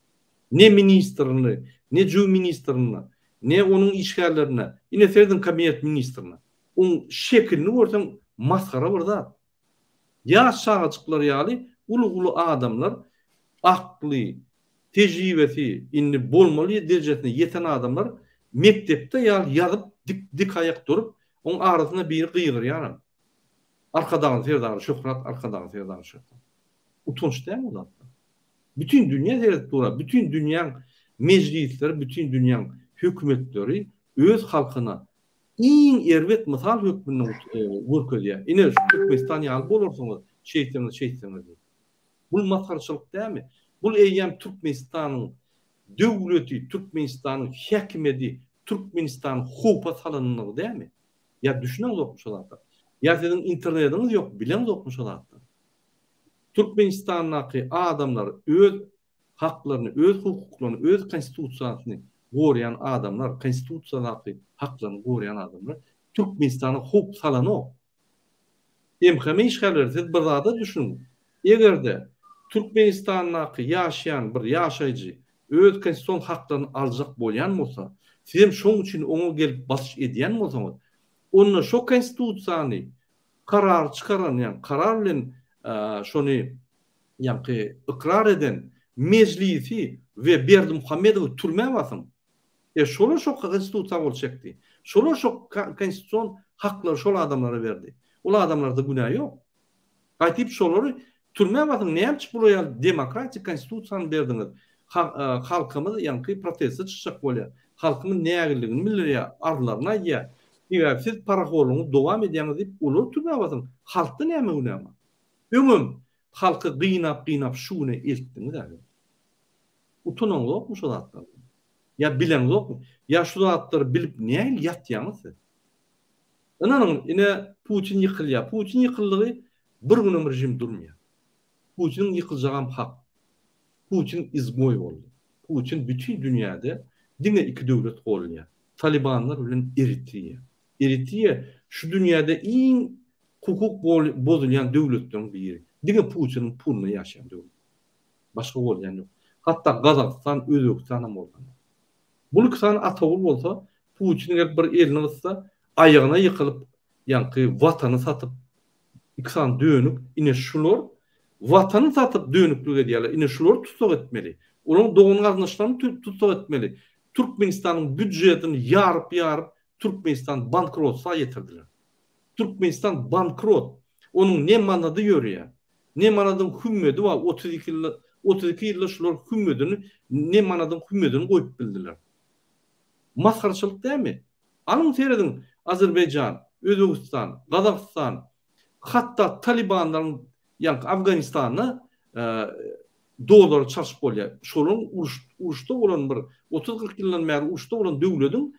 Ne ministrine, ne jüw ministrine, ne onun işgärlerine, ine Ferdin kabinet ministrine. On şekilini görsen maskara burada. Ya şahçyklar ýaly ulu adamlar akly, tejribesi inni bolmaly derejesine yeten adamlar mektepde ýazyp dik ayak durup onun arasyna bir gyýgyr ýaram. Arkadan Serdar Şöhret, arkadan Serdar Şöhret. Utanç değil mi o da? Bütün dünya seyredip durar. Bütün dünyanın meclisleri, bütün dünyanın hükümetleri öz halkına en ervet misal hükmünü görkezýär. Ine Türkmenistan ýaly bolarsyňyz, şeýteniz. Bu maskarçylyk değil mi? Bu eýýän Türkmenistan'ın döwleti, Türkmenistan'ın häkimeti, Türkmenistan hopa salanyny değil mi? Ya düşünen zokmuş olarlar. Ya sizin internetiniz yok, bilen zokmuş olarlar. Türkmenistan'daki adamlar öz haklarını, öz hukuklaryny, öz konstitusiýasyny gorayan adamlar, konstitusiýadaki haklaryny gorayan adamlar Türkmenistan'a hop salany o. MHM işgärleri siz bir zada düşünün. Egerde Türkmenistan'daki ýaşayan bir ýaşaýjy öz konstitusiýon haklaryny aljak bolýan bolsa, siz hem şoň üçin oňa gelip basyş edýän bolsaňyz, onu şo konstitusiýany karar çıkaran, yani karar bilen şonu yani ikrar eden meclisi ve Berdimuhamedov'u türmeye basın. Şolar şok konstitusiya olacaktı. Şolar şok konstitusiyon hakları şol adamlara verdi. Ola adamlarda günah yok. Qaytyp şoları türmeye basın. Ne yapıp buraya demokratik konstitusiyanı verdiniz? Halkımız yani proteste çıkacak bolýar. Halkımın ne ýagyllygyny bilýär, arlarına ýa. Eger siz paraholunu dowam edýäňiz diýip ular türmeye basın. Halkda näme günah? Ömüm halkı gıynap şunu eltdiniz abi. Utunan yokmuş o zatlar. Ya bilen yok mu? Ya şu zatları bilip niye yatýaňyz? Ananın ine Putin yıkılýar. Putin yıkıldygy bir günüm rejim durmuyor. Putin yıkılacağım hak. Putin izgoy oldu. Putin bütün dünyada dine iki devlet olýar. Talibanlar bilen Eritreýa şu dünyada en hukuk bozulyan devletden biri. Dine Putin'in pulunu yaşayan devlet. Başka olyan yok. Hatta Kazakistan, Özbekistan bolýan. Bu ikisini atawul bolsa, Putin gelip bir elini ıssa ayağına yıkılıp yankı vatanı satıp iksan dönüp ine şular vatanı satıp dönüklüğe diyorlar. Ine şular tutak etmeli. Onun doğun kazançlarını tutak etmeli. Türkmenistan'ın bütçesini yarıp Türkmenistan bankrotsa getirdiler. Türkmenistan bankrot. Onun ne manadı yörüyor. Ne manadın hümmeti var. 32 yılda şular hümmedini ne manadın hümmedini koyup bildiler. Maskarçılık değil mi? Anın seyredin Azerbaycan, Özbekistan, Kazakistan, hatta Talibanların yani Afganistan'ı doğruları çarşıp oluyor. Şolun uçta olan bir 30-40 yıldan beri uçta olan devletin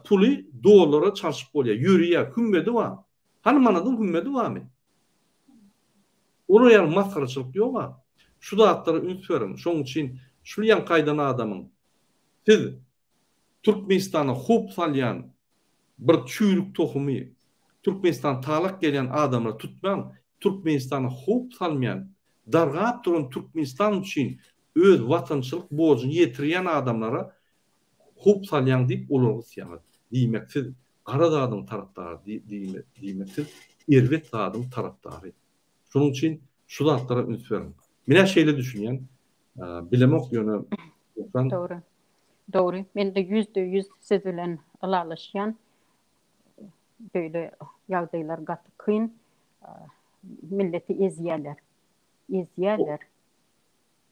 pulu doğrulara çarşıp oluyor. Yürüye, hümmeti var. Hani manadın hümmeti var mı? Onu yani maskarçılık diyor ama şu da hatları ünit verin. Şunun için şu yan kaydana adamın siz Türkmenistan'a hop salyan bir çüylük tohumu Türkmenistan talak gelen adamları tutman Türkmenistan'a hop salmayan dargap duran Türkmenistan için öz vatançılık borcunu yetiriyen adamlara hop salyan deyip olurgu siyahat. Diýmeksiz Garadağ'ın taraftarı diýmeksiz Erwet Dağ'ın taraftarı. Şunun için şu da hatlara ünit verin. Mine şeyle düşünýän bilemek yönü
Doğru. Doğru. Men de %100 siz bilen alaşýan böyle ýagdaýlar gaty kyn milleti ezýärler.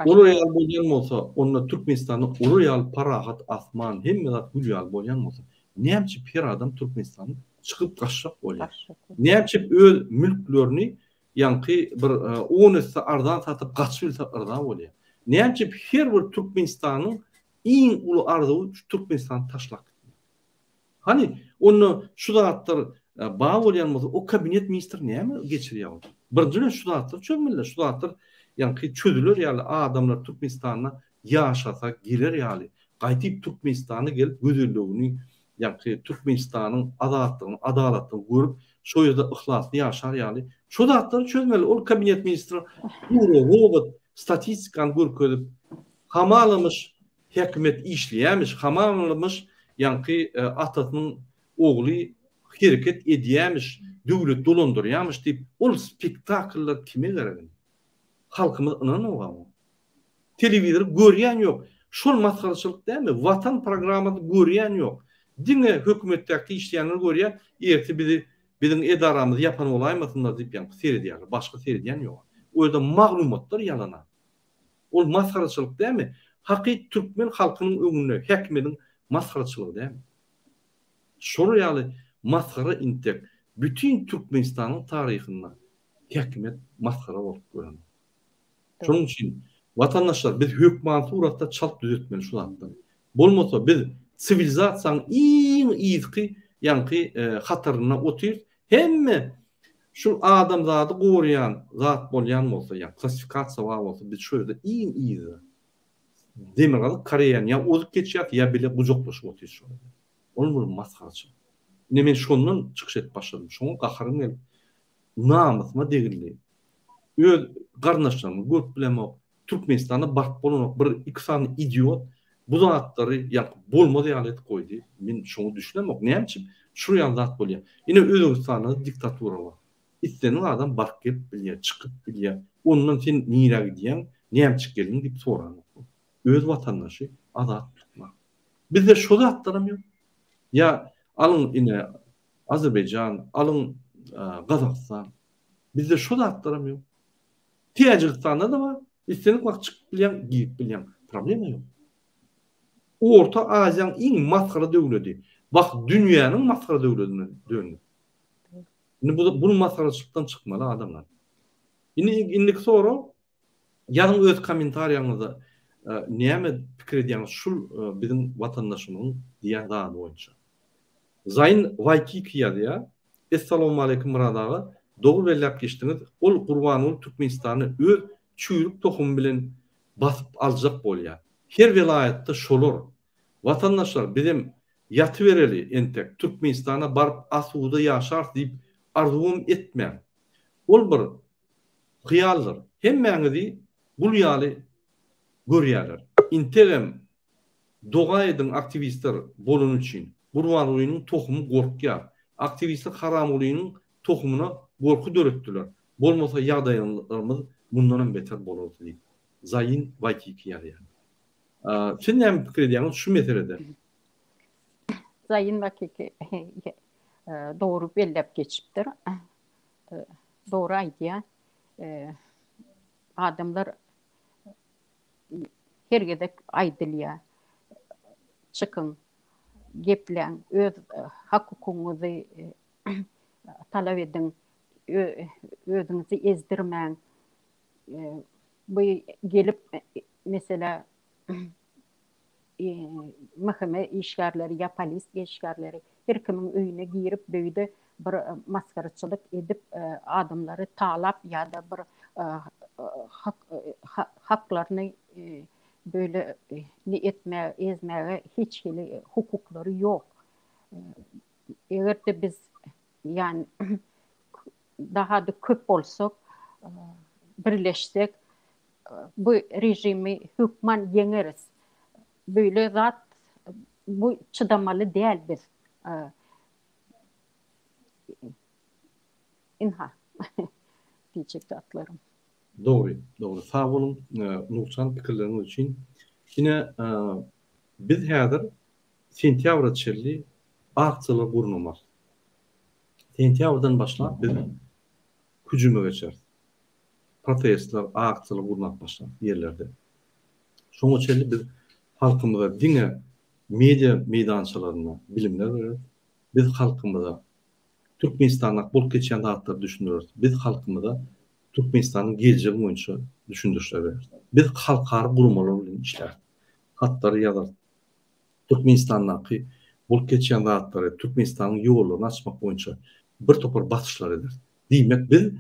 Ulu real bolýan bolsa, onda Türkmenistanyň ulu real parahat asman hemme zat gülýal bolýan bolsa, näçe pir adam Türkmenistanyň çykyp gaçjak bolýar. Näçe öz mülklerini ýanky bir 10 esse ardan satyp gaçyp bilse ardan bolýar. Näçe her bir Türkmenistanyň iň ulu arzuwy Türkmenistan taşlak. Hani onu şu zatlar bağ bolýan bolsa, o kabinet ministri näme geçirýär? Birinji şu zatlar çömmeler, şu zatlar yani çözülür yani adamlar Türkmenistan'a yaşasa girer yani. Gaýtyp Türkmenistan'a gelip gözellüğünü yani Türkmenistan'ın adalatyny görüp şu ýerde ihlasly yaşar yani. Şu zatlar çözmeli. O kabinet ministri robot statistikany görkezip hamalamış hükümet işleýämiş, hamalamış yani atasynyň ogly hereket edýämiş, döwlet dolandyrýarmış diýip ol spektakllar kime garagan? Halkımız inanmıyor. Televizor görýän ýok. Şol maskarçylyk däme? Vatan programmady görýän ýok. Dine hökümetdäki işleýänler görýär, erti biziň edaramyz ýapan olaýmasynlar diýip ýa seredýär. Başga seredýän ýok. O ýerde maglumatlar ýalana. Ol maskarçylyk däme? Hakyky türkmen halkynyň öňünde häkimetiň maskarçylygy däme? Şol ýaly maskara intek bütün Türkmenistanyň taryhynda häkimet maskara bolup görünýär. Şunun için vatandaşlar biz hökümet uğratda çalp düzeltmeli şu anda. Bolmasa biz sivilizasiýanyň iň ýyky ýanky hataryna otyr hemme şu adam zady gorýan zat bolýan bolsa ýa klassifikasiýa bolsa biz şu ýerde iň ýygy demirgaly Koreýany ýa ozup geçýär ýa bile gujoklaşyp otyr şu. Onu maskarçy. Men şondan çykyş etip başladym. Şoňa gaharym gelip namusyma degildi. Öz garnaşlaryny görüp bilemek, Türkmenistana bark bolanok bir iksan idiot bu zatlary ýa bolmady ýalet goýdy. Men şoňa düşünemek. Näçe şu ýan zat bolýar. Ine Özbekistanyň diktatura bar. İstenen adam bark gelip bilýär, çykyp bilýär. Ondan sen nirä gidýän, näçe geldiň diýip soran. Öz watandaşy azat tutmak. Bizde şu zatlarym ýok. Ya alın ine Azerbaycan, alın Kazakistan. Bizde şu zatlarym ýok. Tiýajistanda da var. İstenik wagt çykyp bilýän, giyip bilýän. Problema ýok. Orta Aziýanyň iň maskara döwleti. Bak dünýäniň maskara döwletine döndü. Bu maskaraçylykdan çykmaly adamlar. Indik sonra ýanyň öz kommentariýaňyzda näme pikir edýäňiz şu biziň watandaşymyň diýen zady boýunça. Zayn Waykiki ýazýar. Assalamu alaykum Muradaga. Doğru bellep geçtiniz. Ol Gurbanoğlu Türkmenistan'ı öz çüylük tohum bilen basıp alacak bolýar. Her vilayette şolor. Vatandaşlar bizim yatı vereli entek Türkmenistan'a barıp asuda yaşar deyip arzum etmeyen. Ol bir hıyaldır. Hemmeňizi bul ýaly görýärler. Interim doğa edin aktivistler bolun için burwanlygynyň tohumy gorkýar. Aktivistler haramlygynyň tohumuna gorku döretdiler. Bolmasa ýagdaýlarymyz bundan beter bolardy diýip. Zayin Waykiki ýaly. Sen näme pikir edýäň şu meselede?
Zayin Waykiki doğru bellep geçipdir. Doğru aýdýar. Adamlar hergede aýdylýar. Çıkın, geplen, öz hakukuňyzy talap edin, özüňizi ezdirmäň. Bu gelip mesela mahkeme işgärleri ya polis işgärleri her kimin öýüne girip beýde bir maskaraçylyk edip adamları talap ya da bir haklaryny böyle ne etmeye, ezmeye hiç hukukları yok. Eğer de biz yani daha da köp olsak, birleşsek, bu rejimi hükmen yeneriz. Böyle zat bu çıdamalı değil biz. İnha diyecek zatlarım.
Doğru. Sağ olun nuksan pikirleriniz için. Yine biz häzir sentýabr çelli akçylar gurnamaz. Sentýabrdan başlap biz hüjüme geçer. Protestler, akçylar gurmak başlar yerlerde. Şoňa çelli biz halkymyza diňe media meýdançylaryna bilimler berip, biz halkymyza Türkmenistanyň bolup geçen dağıtları düşünürüz. Biz halkymyza Türkmenistanyň geljegi boýunça düşündürüşler berip. Biz halkary gurmalar bilen işler. Hattary ýazar. Türkmenistanyň bolup geçen dağıtları Türkmenistanyň ýollaryny açmak boýunça bir topar batyşlar eder. Diýmek biz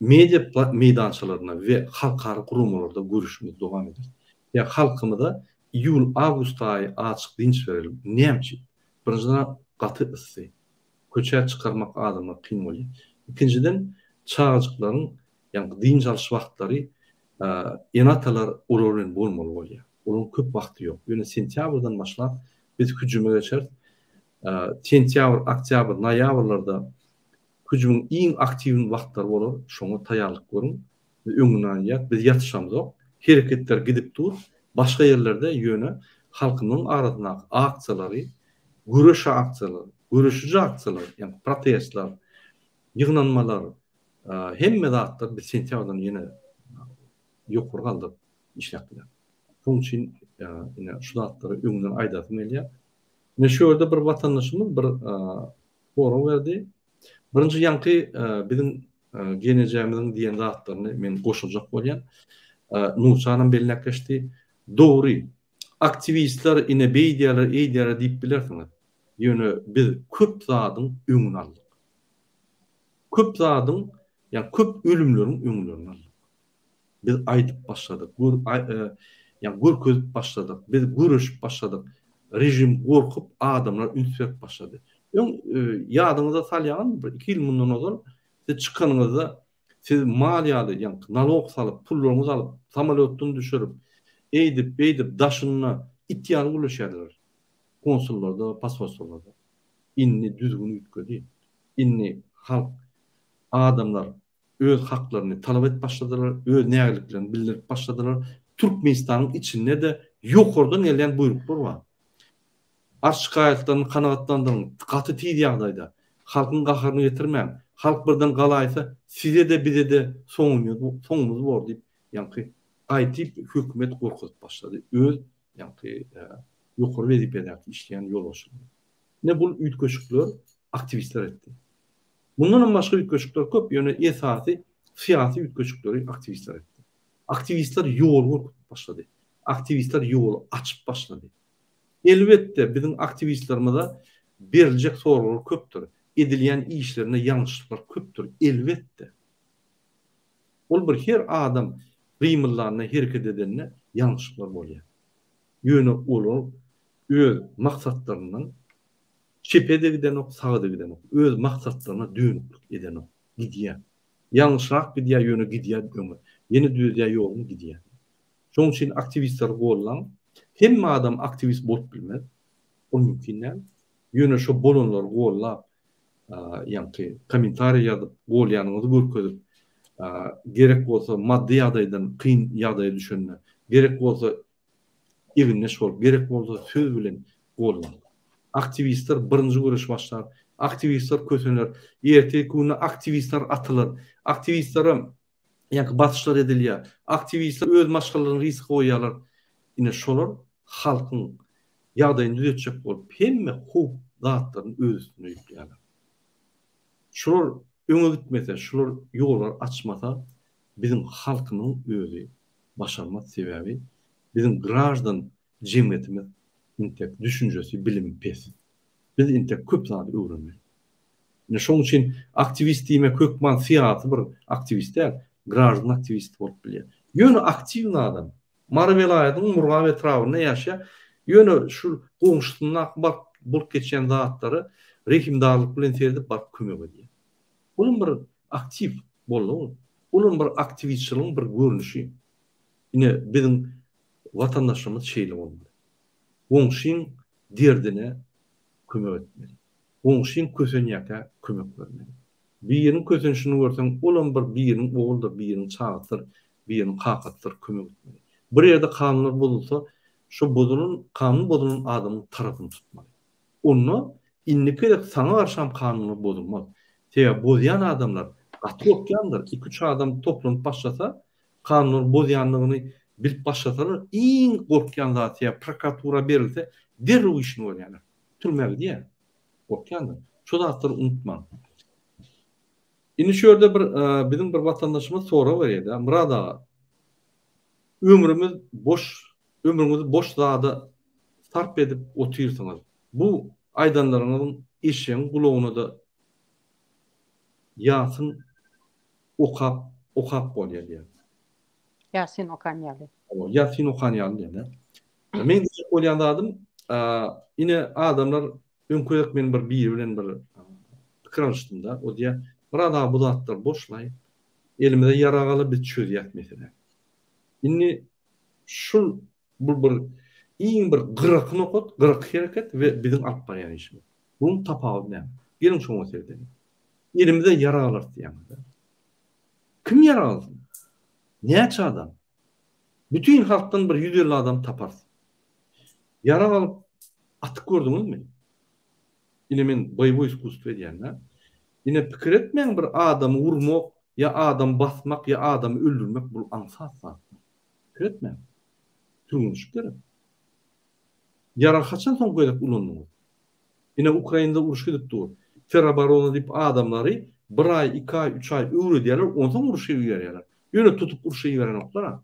media meýdançylaryna we halkary gurmalarda görüşimiz dowam eder. Ya halkymyza iyul awgust aýy açyk dinç berelim. Näme? Birinjiden gaty ysy. Köçe çıkarmak adamlar kyn bolýar. İkinciden çağajyklaryň ýani dinç alış wagtlary enatalar urulen bolmaly bolýar. Onun köp wagty ýok. Ýöne sentýabrdan başlap biz hüjüme geçer. Sentyabr, oktýabr, noýabrlarda hüjümüň iň aktiw wagtlary bolar. Şoňa taýýarlyk görüň. Öňünden ýat, biz ýatışamyz. Hereketler gidip dur. Başga ýerlerde ýöne halkynyň arasyna akçylary, görüş akçylary, görüşücü akçylar, ýani protestler, ýygnanmalar, hemme zatlar biz sentýabrdan ýene ýokary galdyk işläpdiler. Şoň üçin ýene şu zatlary öňünden aýdasym gelýär. Ne şu ýerde bir watandaşymyz bir poro berdi. Birinji ýanky bizim gelejegimiziň diýen zatlaryny men goşuljak bolýan. Nuçanyň belläp geçdi. Dogry. Aktivistler ine beýdýärler, eýdýärler diýip bilersiňiz. Ýöne biz köp zadyň öňüni aldyk. Köp zadyň, ýani köp ölümleriň öňüni aldyk. Biz aýdyp başladyk. Ýani görkezip başladyk. Biz görüşüp başladyk. Rejim gorkup adamlar ünsüp başlady. Ýadyňyza salýan 2 ýyl mundan ozal siz çykanyňyzda siz maliýaly, ýani nalog salyp, pullaryňyzy alyp, samolyotdan düşürüp, eýdip daşynyna itýan ulaşýarlar. Konsullarda, pasportlarda. Inni düzgün ýetgedi. Inni halk, adamlar öz haklaryny talap etip başladylar, öz nägeliklerini bildirip başladylar. Türkmenistanyň içinde de ýokardan gelen buyruklar bar. Arşykaýatlaryny kanagatlandyryň, gaty tiýdi ýagdaýda halkyň gaharyny getirmän, halk birden galaýsa, size de bize de soňumuz bor diýip, ýani aýtyp hökümet gorkutup başlady. Öz ýani ýokary wezipelerdi işleýän ýolbaşçylar. Ne bu üýtgeçikler aktivistler etdi. Bundan başga üýtgeçikler köp, ýöne esasy syýasy üýtgeçikleri aktivistler etdi. Aktivistler ýol gorkutup başlady. Aktivistler ýol açyp başlady. Elbette bizim aktivistlerimize berilecek sorular köptür. Edilýän işlerine ýançlyklar köptür. Elbette. Ol bir her adam rymyllaryna hereket edenine ýançlyklar bolýar. Ýöne ol öz maksatlarynyň çepede giden ok, sagda giden ok. Öz maksatlaryna dönüp eden ok. Gidýär. Ýançyrak gidýär, ýöne gidýär, öňe. Ýene düzýär ýoluny gidýär. Şoň üçin aktivistler bolan hemme adam aktivist bolup bilmez. O mümkin näme? Yöne şu bolonlar gollap, yani komentari yazıp, gol yanınızı görkezip, gerek olsa maddi yadaydan kıyın yadaya düşünme, gerek olsa evinleş ol, gerek olsa söz bilen gollap. Aktivistler birinci görüş başlar, aktivistler kötünler, erteki günü aktivistler atılır, aktivistler yani batışlar ediliyor, aktivistler öz maşgalaryny risk koyarlar. Ine şolar halkın ýagdaýyny düzeltjek bolup hemme huk zatlaryny öz üstüne ýükleýärler. Şolar öňe gitmese, şolar ýollar açmasa bizim halkynyň özü başarmak sebebi bizim grajdan jemgyýetimiz intek düşünjesi, bilimi pes. Biz intek köp zat öwrenmedik. Ne şoň üçin aktivist diýmek kökman siýasy bir aktivist däl, grajdan aktivist bolup bilýär. Ýöne aktiw adam Mara velayetin Murga ve Travr'ına yaşa. Yönü şu komşusundan bulup geçen dağıtları rehimdarlık bilen seyredip bak kömek ediyor. Bunun bir aktif bolu, bunun bir aktivistçiliğin bir görünüşü. Yine bizim vatandaşımız şeyle olmalı. Komşun derdine kömek etmeli. Komşun kösönyaka kömek vermeli. Bir yerin kösönüşünü görsen, olan bir yerin oğuldur, bir yerin çağıtır, bir yerin kakattır, kömek etmeli. Bir yerde kanunlar bozulsa, şu kanun bozulun adamın tarafını tutmalı. Onu innikede sana karşam kanunlar bozulmaz. Bozayan adamlar atı okyandır. 2-3 adam toplanıp başlasa, kanunlar bozayanlığını bilip başlasalar, en korkyan zaten prokuratura verilse, derru işini ol yani. Türmeli diye. Okyandır. Şu zatları unutma. Şimdi şöyle bizim bir vatandaşımız sonra var ya da, Murada ömrümüzü boş dağda sarp edip oturursanız, bu aydanlarının eşeğin kulağına da Yasin okap oluyor diye.
Yasin Okanyalı.
Yasin Okanyalı diye. Men diyecek olayan da adım, yine adamlar önköyek men bir bilen bir kırılıştığında, o diye, burada bu dağıtlar boşlayıp, elimde yaragalı bir çözüyet mesela. Şimdi şu bir iyi bir gırıkını okut, gırık hareket ve bizim alt barayan işimiz. Bunun tapağı ne? Gelin şunu seyredelim. Elimizde yara alır diyelim. Kim yara alsın? Neçe adam? Bütün halktan bir 150 adam taparsın. Yara alıp atık gördünüz mü? Yine men boy iskustu ediyenler. Yine fikir etmeyen bir adamı vurmak, ya adam basmak, ya adamı öldürmek bu ansat. Fikir etmeyen. Türmüşükleri. Yara kaçan son koydak ulanmamız. Yine Ukrayna'da uruş edip dur. Terabarona deyip adamları 1 ay, 2 ay, 3 ay öğre diyorlar, ondan uruşa üyerler. Yine tutup uruşa üyeren oklara.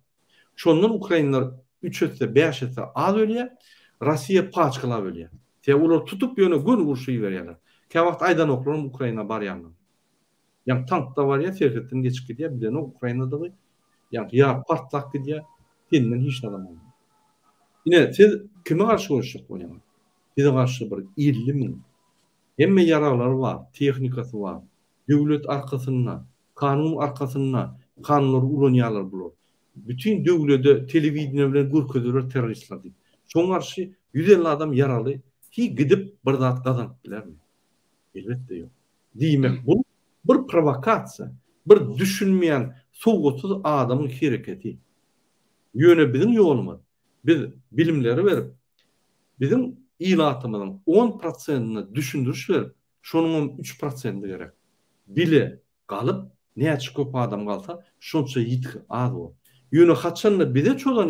Şondan Ukraynalar 3 etse, 5 etse az ölüye, Rusya paçkala ölüye. Onlar tutup yöne gün uruşa üyerler. Kavakt aydan oklarım Ukrayna bar yanına. Yani tankta var ya, serketten geçip gidiyor, bir de Ukrayna'da da yani ya partlak gidiyor, kendinden hiç adam olmuyor. Yine siz kime karşı konuşacak oynayalım? Size karşı bir illimin, emme yaraları var, teknikası var, devlet arkasına, kanun arkasına, kanunları ulanyalar bulur. Bütün devlete televizyonlar görkezler teröristler değil. Son karşı 150 adam yaralı, hi gidip bir zat kazanıp biler mi? Elbette yok. Demek bu bir provokasyon, bir düşünmeyen, soğutsuz adamın hareketi. Yöne bizim yolumuz. Biz bilimleri verip, bizim ilatımızın 10%'ını düşündürüş verip, şonun 3%'ını gerek. Bile kalıp, ne açık köp adam kalsa, şonça yitki az o. Yöne kaçanla bize çoğdan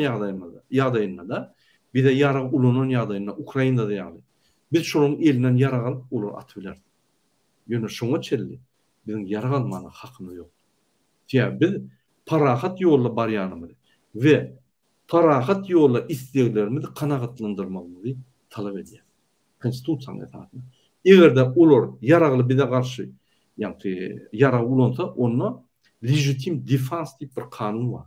yağdayınla da, bir de yara ulunun yağdayınla, Ukrayna'da da yağdayın. Biz şonun elinden yara kalıp, ulur atıbiler. Yöne şona çelli, bizim yara kalmana hakkımız yok. Yani biz parahat yolla baryanımız ve parahat yolla isteklerimizi kanatlandırmalıyız, talep ediyor. Konstitusiyanın esasında. Eğer de olur yaragılı bize karşı yani yara ulunsa onunla legitim defans deyip bir kanun var.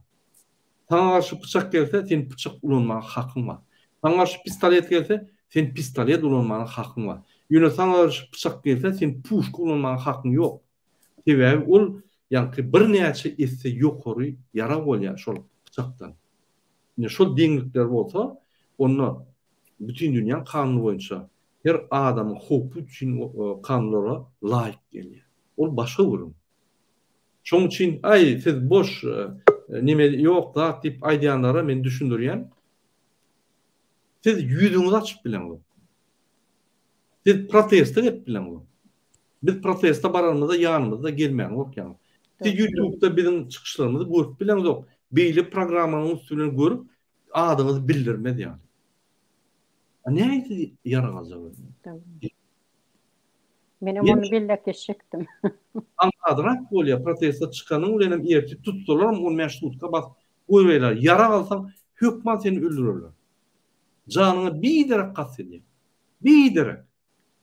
Sana karşı bıçak gelse senin bıçak ulunmana hakkın var. Sana karşı pistolet gelse senin pistolet ulunmana hakkın var. Yine sana karşı bıçak gelse senin puşk ulunmana hakkın yok. Sebebi ol yani bir neçe etse yukarı yara oluyor şol bıçaktan. Yani şol denglikler olsa onu bütün dünya kanunu boyunca her adamın hukuku için kanunlara layık geliyor. O başka vurun. Şoň üçin ay siz boş nime yok da dip aydayanlara men düşündürýän. Siz ýüzüňizi açyp bilen bu. Siz protest edip bilen bu. Biz protesta bararmyzda ýanymyzda gelmeýän okyan. Siz YouTube'da bizim çıkışlarımızı görüp bilen yok. Beýle programmanyň üstüne görüp adyňyzy bildirmedi ýani. Näýdi ýaragazak?
Benim onu bellek geçecektim.
Anladırak bolýar protesta çykanyň bilenem erti tutdular, onu meşrutka bas goýberler. Yara alsaň hökümet seni öldürürler. Janyňy bir derek gas edýär. Bir derek.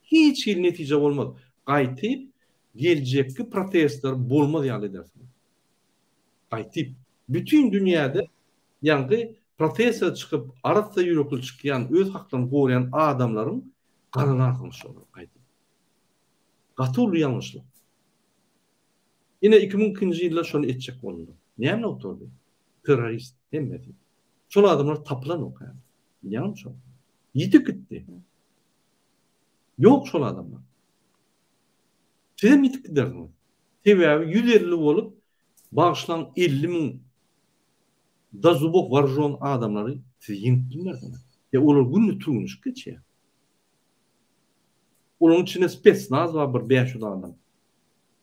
Hiç hil netije bolmaz. Gaýtyp geljekki protestler bolmaz ýaly dersin. Gaýtyp bütün dünýäde ýa-ni protesta çykyp arada ýürekli çykýan, öz haklaryny goýan adamlaryň garany artmış olur. Gaýtyp. Gatul ýalňyşlyk. Yine 2002-nji ýylda şonu etjek boldy. Näme oturdy? Terrorist hemmeti. Şol adamlar tapılan okayan. Ýa-ni şol. Ýitip gitdi. Yok şol adamlar. Sen ýitip giderdiň. Sebäbi 150 bolup bagşlan 50.000 da zubok warjon adamlary siz ýiňipdiňler. Olar günni turmuş geçýär. Onun içine spetsnaz var bir 500 adam.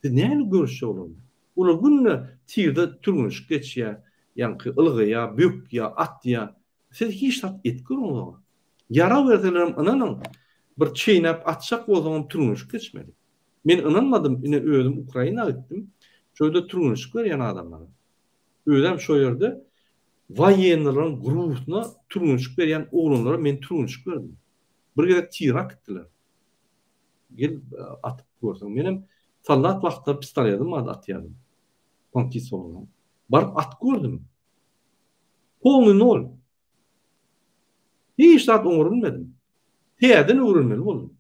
Näme görüşe olur? Olar günni tirde turmuş geçýär. Ýa-ni ılgyya, bükya, atya. Siz hiç tat etgür olar. Yara verdilerim ananyň bir çeýnep atsak bolsaň turmuş geçmedi. Men inanmadım, ine özüm Ukraina gittim. Şöyle turmuş görýän adamlar. Özüm şo ýerde wayenlaryň guruhuna turmuş berýän oglanlara men turmuş gördüm. Bir gede tirak etdiler. Gel atyp görsün. Menim sallat wagtda pistol ýadym, atýadym. Konkis bolan. Barıp at gördüm. Polny nol. Hiç zat öňürülmedim. Täden öňürülmeli boldum.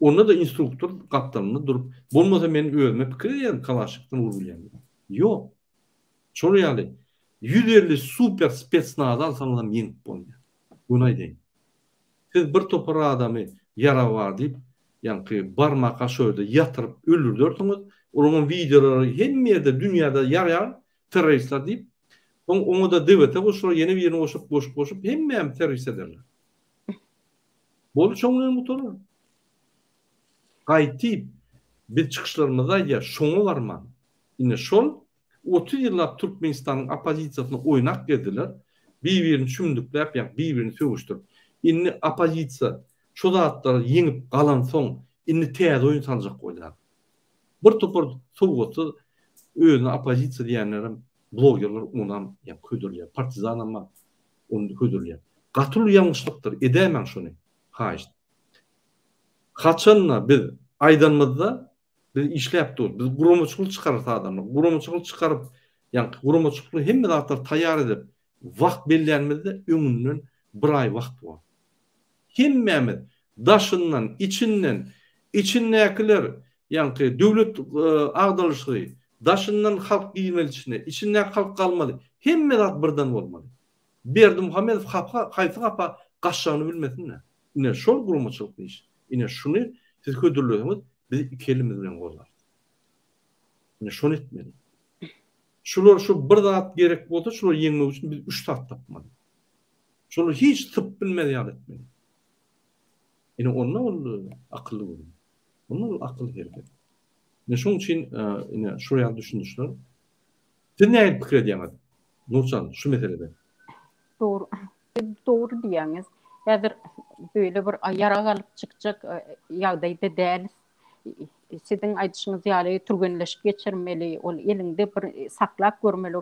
Onda da instruktor kaptanına durup, bolmasa men özüme pikir edýän kalaşykdan urulýan. Ýok. Şol ýaly 150 super spetsnaz alsaňyz ýeňip bolýar. Bunu aýdaýyn. Siz bir topar adamy yara bar diýip, ýa-ni barmaka şöýde ýatyryp öldürdiňiz, olaryň videolary hemme ýerde dünýäde ýarýar terroristler diýip, onu da devlete goşular, yeni bir yerine boşup hemme terörist ederler. Bolu çoğunluğun mutoru. Gaýtyp biz çıkışlarımızda ya şoňa varman. Ine şol 30 ýyllap Türkmenistanyň opozisiýasyna oýnak geldiler. Bir-birini çümdükläp, ýa bir-birini söwüşdirip. Inni opozisiýa şo zatlary ýeňip galan soň inni täze oýun saljak goýdular. Bir topar sowgaty özüne opozisiýa diýenlerim bloggerler onam ya ködürlüyor, partizan ama onu ködürlüyor. Gatul yanlışlıktır, edemem şunu. Ha işte. Kaçanla biz aydanmazda biz işlep dur. Biz gurumoçuklu çıkarır adamlar. Gurumoçuklu çıkarıp, yani gurumoçuklu hem de dağıtlar tayar edip, vakt belirlenmede ömrünün bir ay vakt var. Hem Mehmet, daşından, içindekiler, yani devlet ağdalışı, daşından halk giymelçine, içinden halk kalmalı. Hemme zat birden olmalı. Berdi Muhammedov hayfı kapa kaşağını bilmesin ne? Yine şol gurumoçuluklu iş. Yine şunu siz ködürlüyorsunuz, biz iki elimizden kollar. Yine şunu etmeli. Şular şu bir zat gerek olsa, şular yeňmek için biz 3 zat tapmalı. Şular hiç tıp bilmedi yad etmeli. Yine onunla akıllı olun. Onunla akıllı hareket. Ne şoň üçin ine şuraya düşündüşler. Siz näme pikir edýäňiz? Nurcan, şu meselede.
Doğru. Doğru diýäňiz. Ýa-da böyle bir yara galyp çykjak ýagdaýda däl. Siziň aýdyşyňyz ýaly türgenleşip geçirmeli, ol elinde bir saklap görmeli.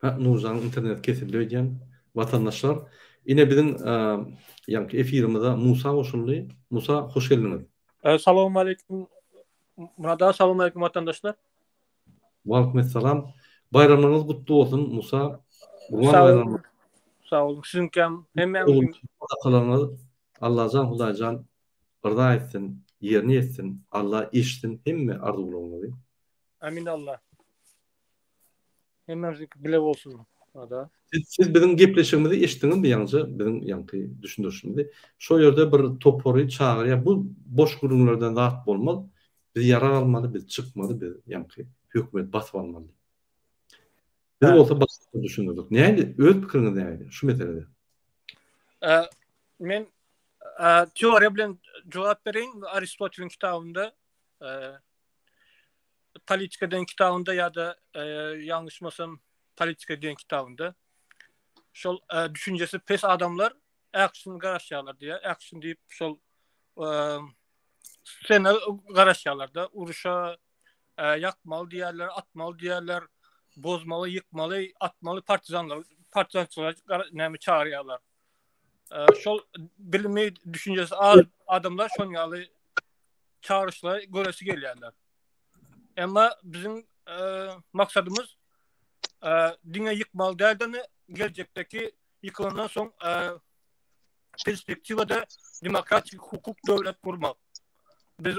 Nurcan internet kesildi diýen vatandaşlar. Ine bizim yani efirimizde Musa goşuldy. Musa hoş geldiňiz.
Assalamu alaykum. Murada assalamu alaykum vatandaşlar.
Wa alaykum bayramlarınız kutlu olsun Musa.
Sağ olun. Sizin kam hemme
Allah can Hudaýjan ırda etsin, yerini etsin, Allah iştin hemme arzu bolmaly.
Amin Allah. Hemmemiz bile olsun. Ada.
Siz bizim gepleşigimizi eşitdiňizmi ýalňyja bizim ýanky düşündürüşimdi. Şo ýerde bir topory çağırýar. Bu boş gurulmalardan zat bolmaly. Biz ýara almaly, biz çykmaly, biz ýanky hökümet basyp almaly. Biz bolsa basyp düşündirdik. Näde? Öz pikiriňiz näde? Şu meselede.
Men teoriya bilen jogap bereýin. Aristoteliň kitabynda politika diýen kitabynda ýa-da ýalňyşmasam politika diýen kitabynda şol düşünjesi pes adamlar action garaşýarlar diýe. Action diýip şol sene garaşýarlar da uruşa ýakmaly diýerler, atmaly diýerler, bozmaly, ýykmaly, atmaly partizançylar näme çağırýarlar. Şol bilimi düşünjesi adamlar şoň ýaly çağrışlara göresi gelýärler. Emma bizim maksadımız dünya yıkmalı derdini gelecekteki yıkılandan son perspektivada demokratik hukuk devlet kurmak. Biz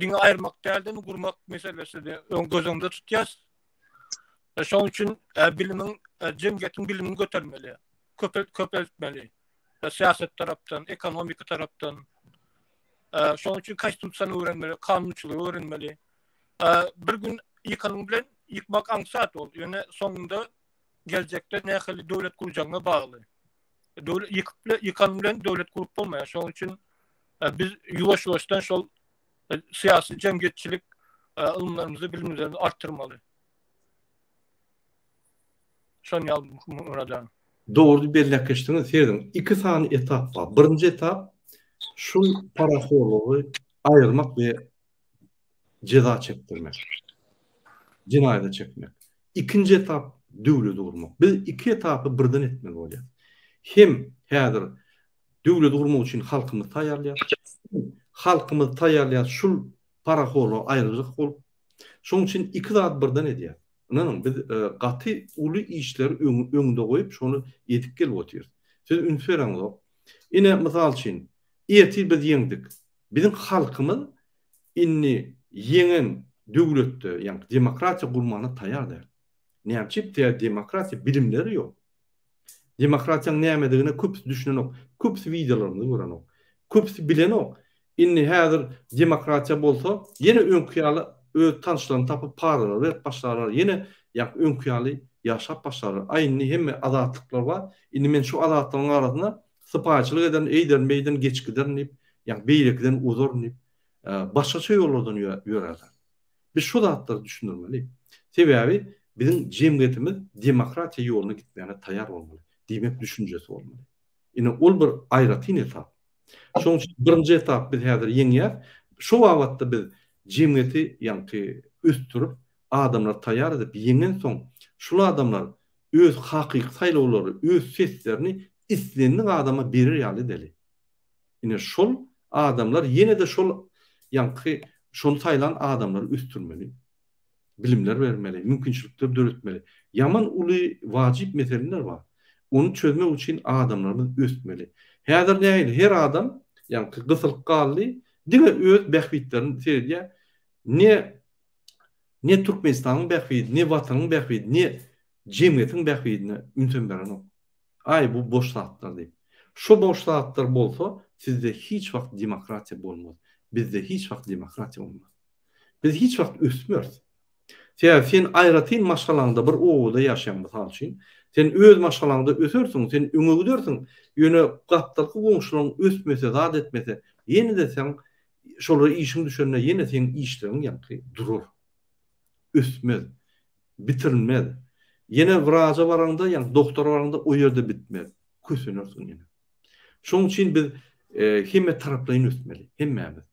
dünya ayırmak derdini kurmak meselesi de göz önünde tutacağız. Şunun için bilimin, cemiyetin bilimini götürmeli, köpeltmeli. Siyaset taraftan, ekonomik taraftan. Şunun için kaç tutsanı öğrenmeli, kanunçuluğu öğrenmeli. Bir gün yıkanın bilen yıkmak ansat ol. Yani sonunda gelecekte ne kadar devlet kuracağına bağlı. Yıkanın bilen devlet kurup olmaya. Şunun için biz yuvaş-yuvaştan şol siyasi cemiyetçilik ılımlarımızı, bilimlerimizi arttırmalı. Şon yal muradan.
Doğru belirleştiğiniz yerden iki tane etap var. Birinci etap şu paraxorluğu ayırmak ve ceza çektirmek. Cinayete çekmek. İkinci etap dövlet kurmak. Biz iki etapı birden etmeli oluyor. Hem häzir dövlet kurmak için halkımız tayarlayar. Halkımız tayarlayar şu paraxorluğu ayrıcılık olup. Şoň için iki zat birden edýär. Nanam biz gaty uly işleri öňünde goýup şonu edip gelip oturýar. Siz ünferäňiz. Ine mysal üçin erti biz ýeňdik. Bizim halkymız inni ýeňen döwletde, ýani demokratiýa gurmana taýardyr. Näçip demokratiýa bilimleri ýok. Demokratiýaň nämedigine köp düşünenok, köp videolaryny görenok, köp bilenok. Inni häzir demokratiýa bolsa, ýene öňküýaly öz tanışlarını tapıp paralar verip başlarlar. Yine öňküýaly yaşap başlarlar. Aynı hemme azatlıklar var. Indi men şu azatlygyň arasynda sypaçylyk eden, eýder meýden geçgiden diýip, beýlekden uzor diýip, başgaça ýollardan ýörerler. Biz şu zatlary düşündirmeli. Sebebi bizim jemgyýetimiz demokratiýa ýoluna gitmegine taýar bolmaly. Diýmek düşünjesi bolmaly. Ine ol bir aýratyn etap. Şoň üçin birinji etap biz häzir ýeňýär. Şu wagtda biz cemiyeti ýanky üstürüp adamlar taýar edip ýeňen soň şul adamlar öz hakyky saýlawlary, öz seslerini islendiň adama berir ýaly deli. Ine şol adamlar ýene de şol ýanky şonu saýlan adamlar üstürmeli. Bilimler bermeli, mümkinçilikler döretmeli. Yaman uly wajyp meseleler bar. Onu çözmek üçin adamlarymyz östmeli. Häzir näil her adam ýanky gysylyk gally diňe öz bähwitlerini serýär. Ne Türkmenistan'ın bähwidi, ne watanyň bähwidi, ne jemgyýetiň bähwidine ünten beren ok. Ay bu boş zatlar diýip. Şu boş zatlar bolsa, sizde hiç wagt demokratiýa bolmaz. Bizde hiç wagt demokratiýa bolmaz. Biz hiç wagt ösmüyoruz. Sen aýratyn maşgalaňda bir owada ýaşaýan mysal üçin, sen öz maşgalaňda ösersiň, sen öňe gidersiň, ýöne gapdaky goňşularyň ösmese, zat etmese, ýene de sen şolary işiň düşenine ýene seň işleriň ýanky durur. Ösmez, bitirilmez. Ýene wraja baranda, ýani doktora baranda o ýerde bitmez. Kösenersiň ýene. Şoň üçin biz hemme taraplaryny ösmeli, hemmemiz.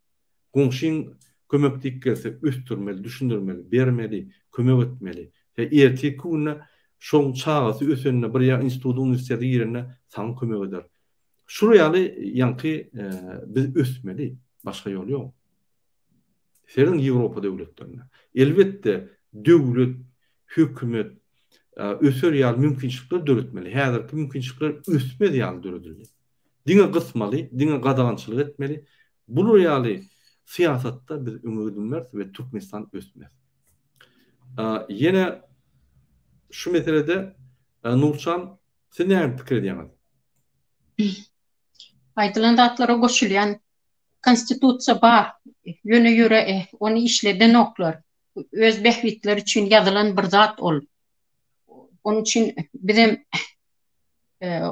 Goňşyň kömeklik gelse östürmeli, düşündirmeli, bermeli, kömek etmeli. Erteki günne şoň çağasy ösenine bir ýa institut, universitet ýerine saň kömek eder. Şuraýaly ýanky biz ösmeli. Başka yol yok. Senin Avrupa devletlerine. Elbette devlet, hükümet öser ýaly mümkinçilikler döretmeli. Häzirki mümkinçilikler ösmedi ýaly döredildi. Diňe gysmaly, diňe gadagançylyk etmeli. Bu ýaly siyasatda biz öňe gidilmez we Türkmenistan ösmez. Ýene şu meselede Nurcan, sen näme pikir edýäňiz?
Aýdylan zatlara goşulýan konstitusiýa bar, ýöne onu işleden oklar. Öz behbitleri için yazılan bir zat ol. Onun için bizim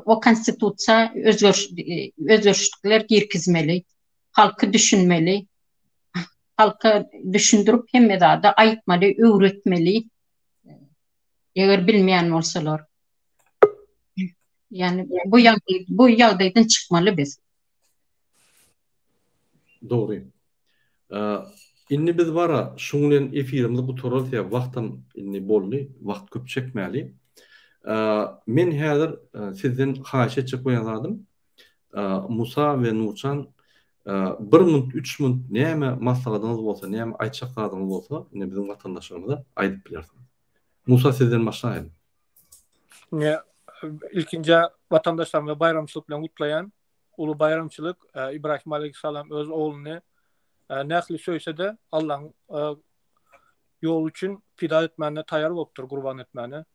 o konstitusiya özgörlükler girkizmeli, halkı düşünmeli, halka düşündürüp hem da ayıtmalı, öğretmeli. Eğer bilmeyen olsalar. Yani bu ýagdaýdan çıkmalı biz.
Doğru. Inni biz bara şuňlen efirimizde bu toraly wagtym inni boldy, wagt köp çekmäli. Men häzir sizden haýyş etjek boýanladym. Musa we Nurcan 1 minut, 3 minut näme maslahatyňyz bolsa, näme aýtjaklaryňyz bolsa, ine bizim watandaşlarymyza aýdyp bilersiňiz. Musa sizden başlaýaly.
Ne ilkince vatandaşlarımla bayramçılık bilen kutlayan ulu bayramçılık İbrahim Aleyhisselam öz oğlunu nähli söýse de Allah'ın yol için fida etmene tayar bolupdyr, kurban etmene.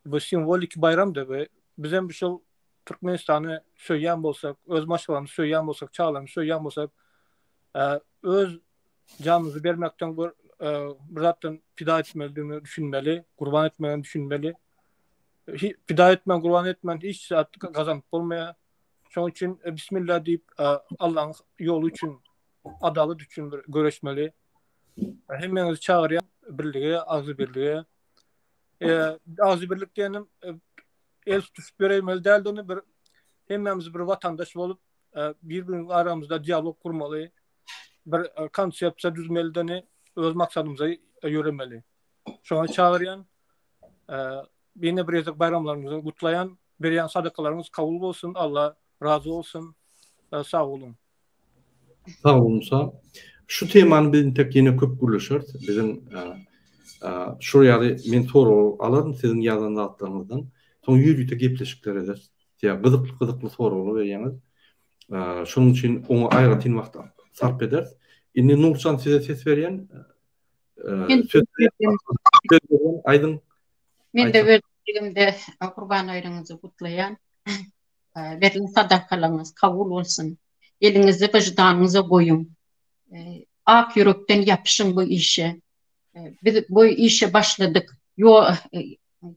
Bu simbolik bayramdy we bizem bu şol Türkmenistan'ı söýýän bolsak, öz maşgalarını söýýän bolsak, çağlarını söýýän bolsak, öz canımızı bermekden bir zatdan fida etmeliğini düşünmeli, kurban etmeliğini düşünmeli. Fida etmen, kurban etmen hiç saat kazanıp bolmaya. Şoň üçin bismillah diýip Allah'ın yolu için, adalet için göreşmeli. Hemmenizi çağırýan birlige, agzy birlige. Agzy birlik diýenim el tutup beremeli däldini bir hemmemiz bir vatandaş bolup bir-birimiz aramızda dialog kurmaly. Bir konsepsiýa düzmeldini öz maksadymyza ýöremeli. Şoňa çağırýan beni bir bayramlarımızı kutlayan, berýän sadakalarımız kabul bolsun, Allah razı olsun. Sağ olun.
Sağ olun Musa. Şu temany bizim tek yine köp gürleşer. Bizim şu ýaly men soraw alarym sizin ýazan zatlaryňyzdan. Soň ýürüýte gepleşikler eder. Ya gıdıklı soraw berýäňiz. Şonuň üçin oňa aýratyn wagt sarp eder. Indi Nurcan size ses berýän. Aydın.
Men de özlerimde kurban aýryňyzy kutlayan, berilen sadakalaryňyz kabul bolsun. Elinizi vicdanınıza koyun. Ak yürekten yapışın bu işe. Biz bu işe başladık.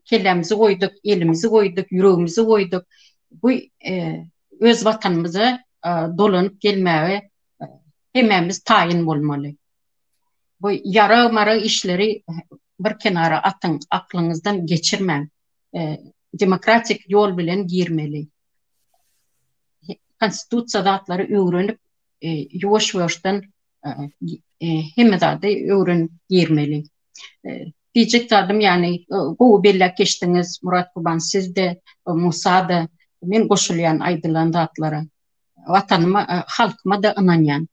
Kellemizi koyduk, elimizi koyduk, yüreğimizi koyduk. Bu öz vatanımıza dolanıp gelmeye hememiz tayin olmalı. Bu yara mara işleri bir kenara atın, aklınızdan geçirmem. Demokratik yol bilen girmeli. Konstitusiya zatları öğrenip yavaş-yavaştan hemmedade öğren girmeli. Diyecek zadım yani bu bellek geçtiniz Murat Kurban, siz de Musa da men goşulýan aýdylan zatlara vatanıma, halkıma da ynanýan.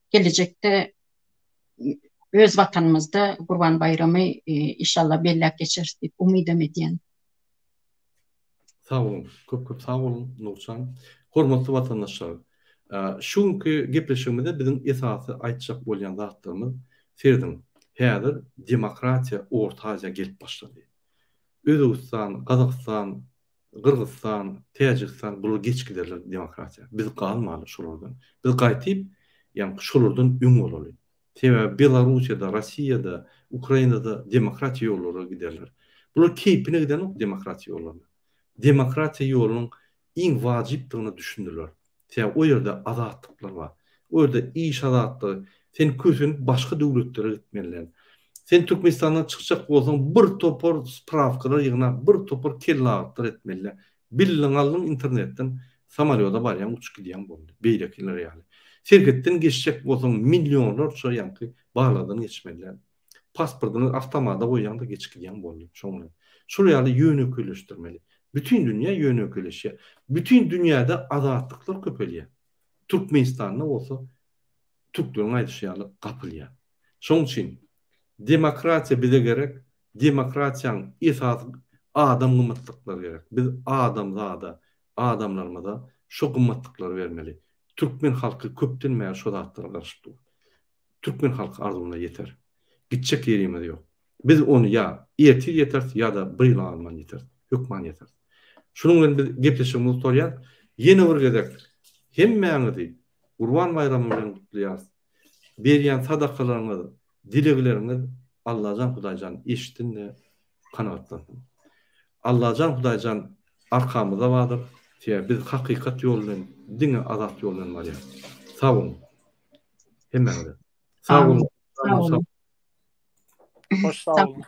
Gelecekte öz vatanımızda Kurban Bayramı inşallah bellek geçer diýip umyd edýän.
Sağ olun. Köp sağ olun Nurcan. Hormatly vatandaşlar, şuňky gepleşigimizde bizim esasy aýtjak bolýan zatlarymyz serdim. Häzir demokratiýa Orta Aziýa gelip başlady. Özbekistan, Kazakystan, Kırgızstan, Täjikistan bular geç giderler demokratiýa. Biz galmaly şolardan. Biz gaýtyp, ýani şolardan üň bolaly. Sebäbi Belarusiýada, Rossiýada, Ukrainada demokratiýa ýolları giderler. Bular keýpine giden demokratiýa ýolları. Demokratiýa ýolunyň iň wajypdygyny düşündiler. Sebäbi o ýerde azatlyklar bar. O ýerde iş azatlygy, sen kösün başga döwletlere gitmeliler. Sen Türkmenistandan çykjak bolsaň bir topar spravkalar ýygyna, bir topar kellagtlar etmeliler. Bilin alın internetden samalyoda barýan uçup gidýän boldy. Beýlekiler ýaly. Şirketden geçecek bolsaň milyonlarça ýanky bagladan geçmeliler. Pasportyny awtomata goýýanda geçip gidýän boldy. Şoňla. Şu ýaly ýönökleşdirmeli. Bütün dünya ýönökleşýär. Bütün dünyada azatlıklar köpelýär. Türkmenistanda bolsa Türklerin aýdyşýaly gapylýar. Şoň üçin demokratiýa bize gerek. Demokratiýanyň esasy adam gymmatlyklary gerek. Biz adamlarymyza şu gymmatlyklary bermeli. Türkmen halky köpden bäri şu zatlara garşyp dur. Türkmen halky arzuwuna ýeter. Gitjek ýerimiz ýok. Biz onu ya ertir yeter ya da bir yıl alman yeter. hükman yeter. Şunun bilen biz gepleşigimiz torýar. Ýene bir gezek hemmäňizi Gurban bayramı bilen gutlaýas. Berýän sadakalaryňyz, dilegleriňiz Allahjan Hudaýjan eşitinde kanagatlandy. Allahjan Hudaýjan arkamyzda bardyr. Biz hakykat ýolundan, diňe azat ýolundan barýar. Sag bolun. Hemmäňize. Sag bolun.
Hoş sağ olun.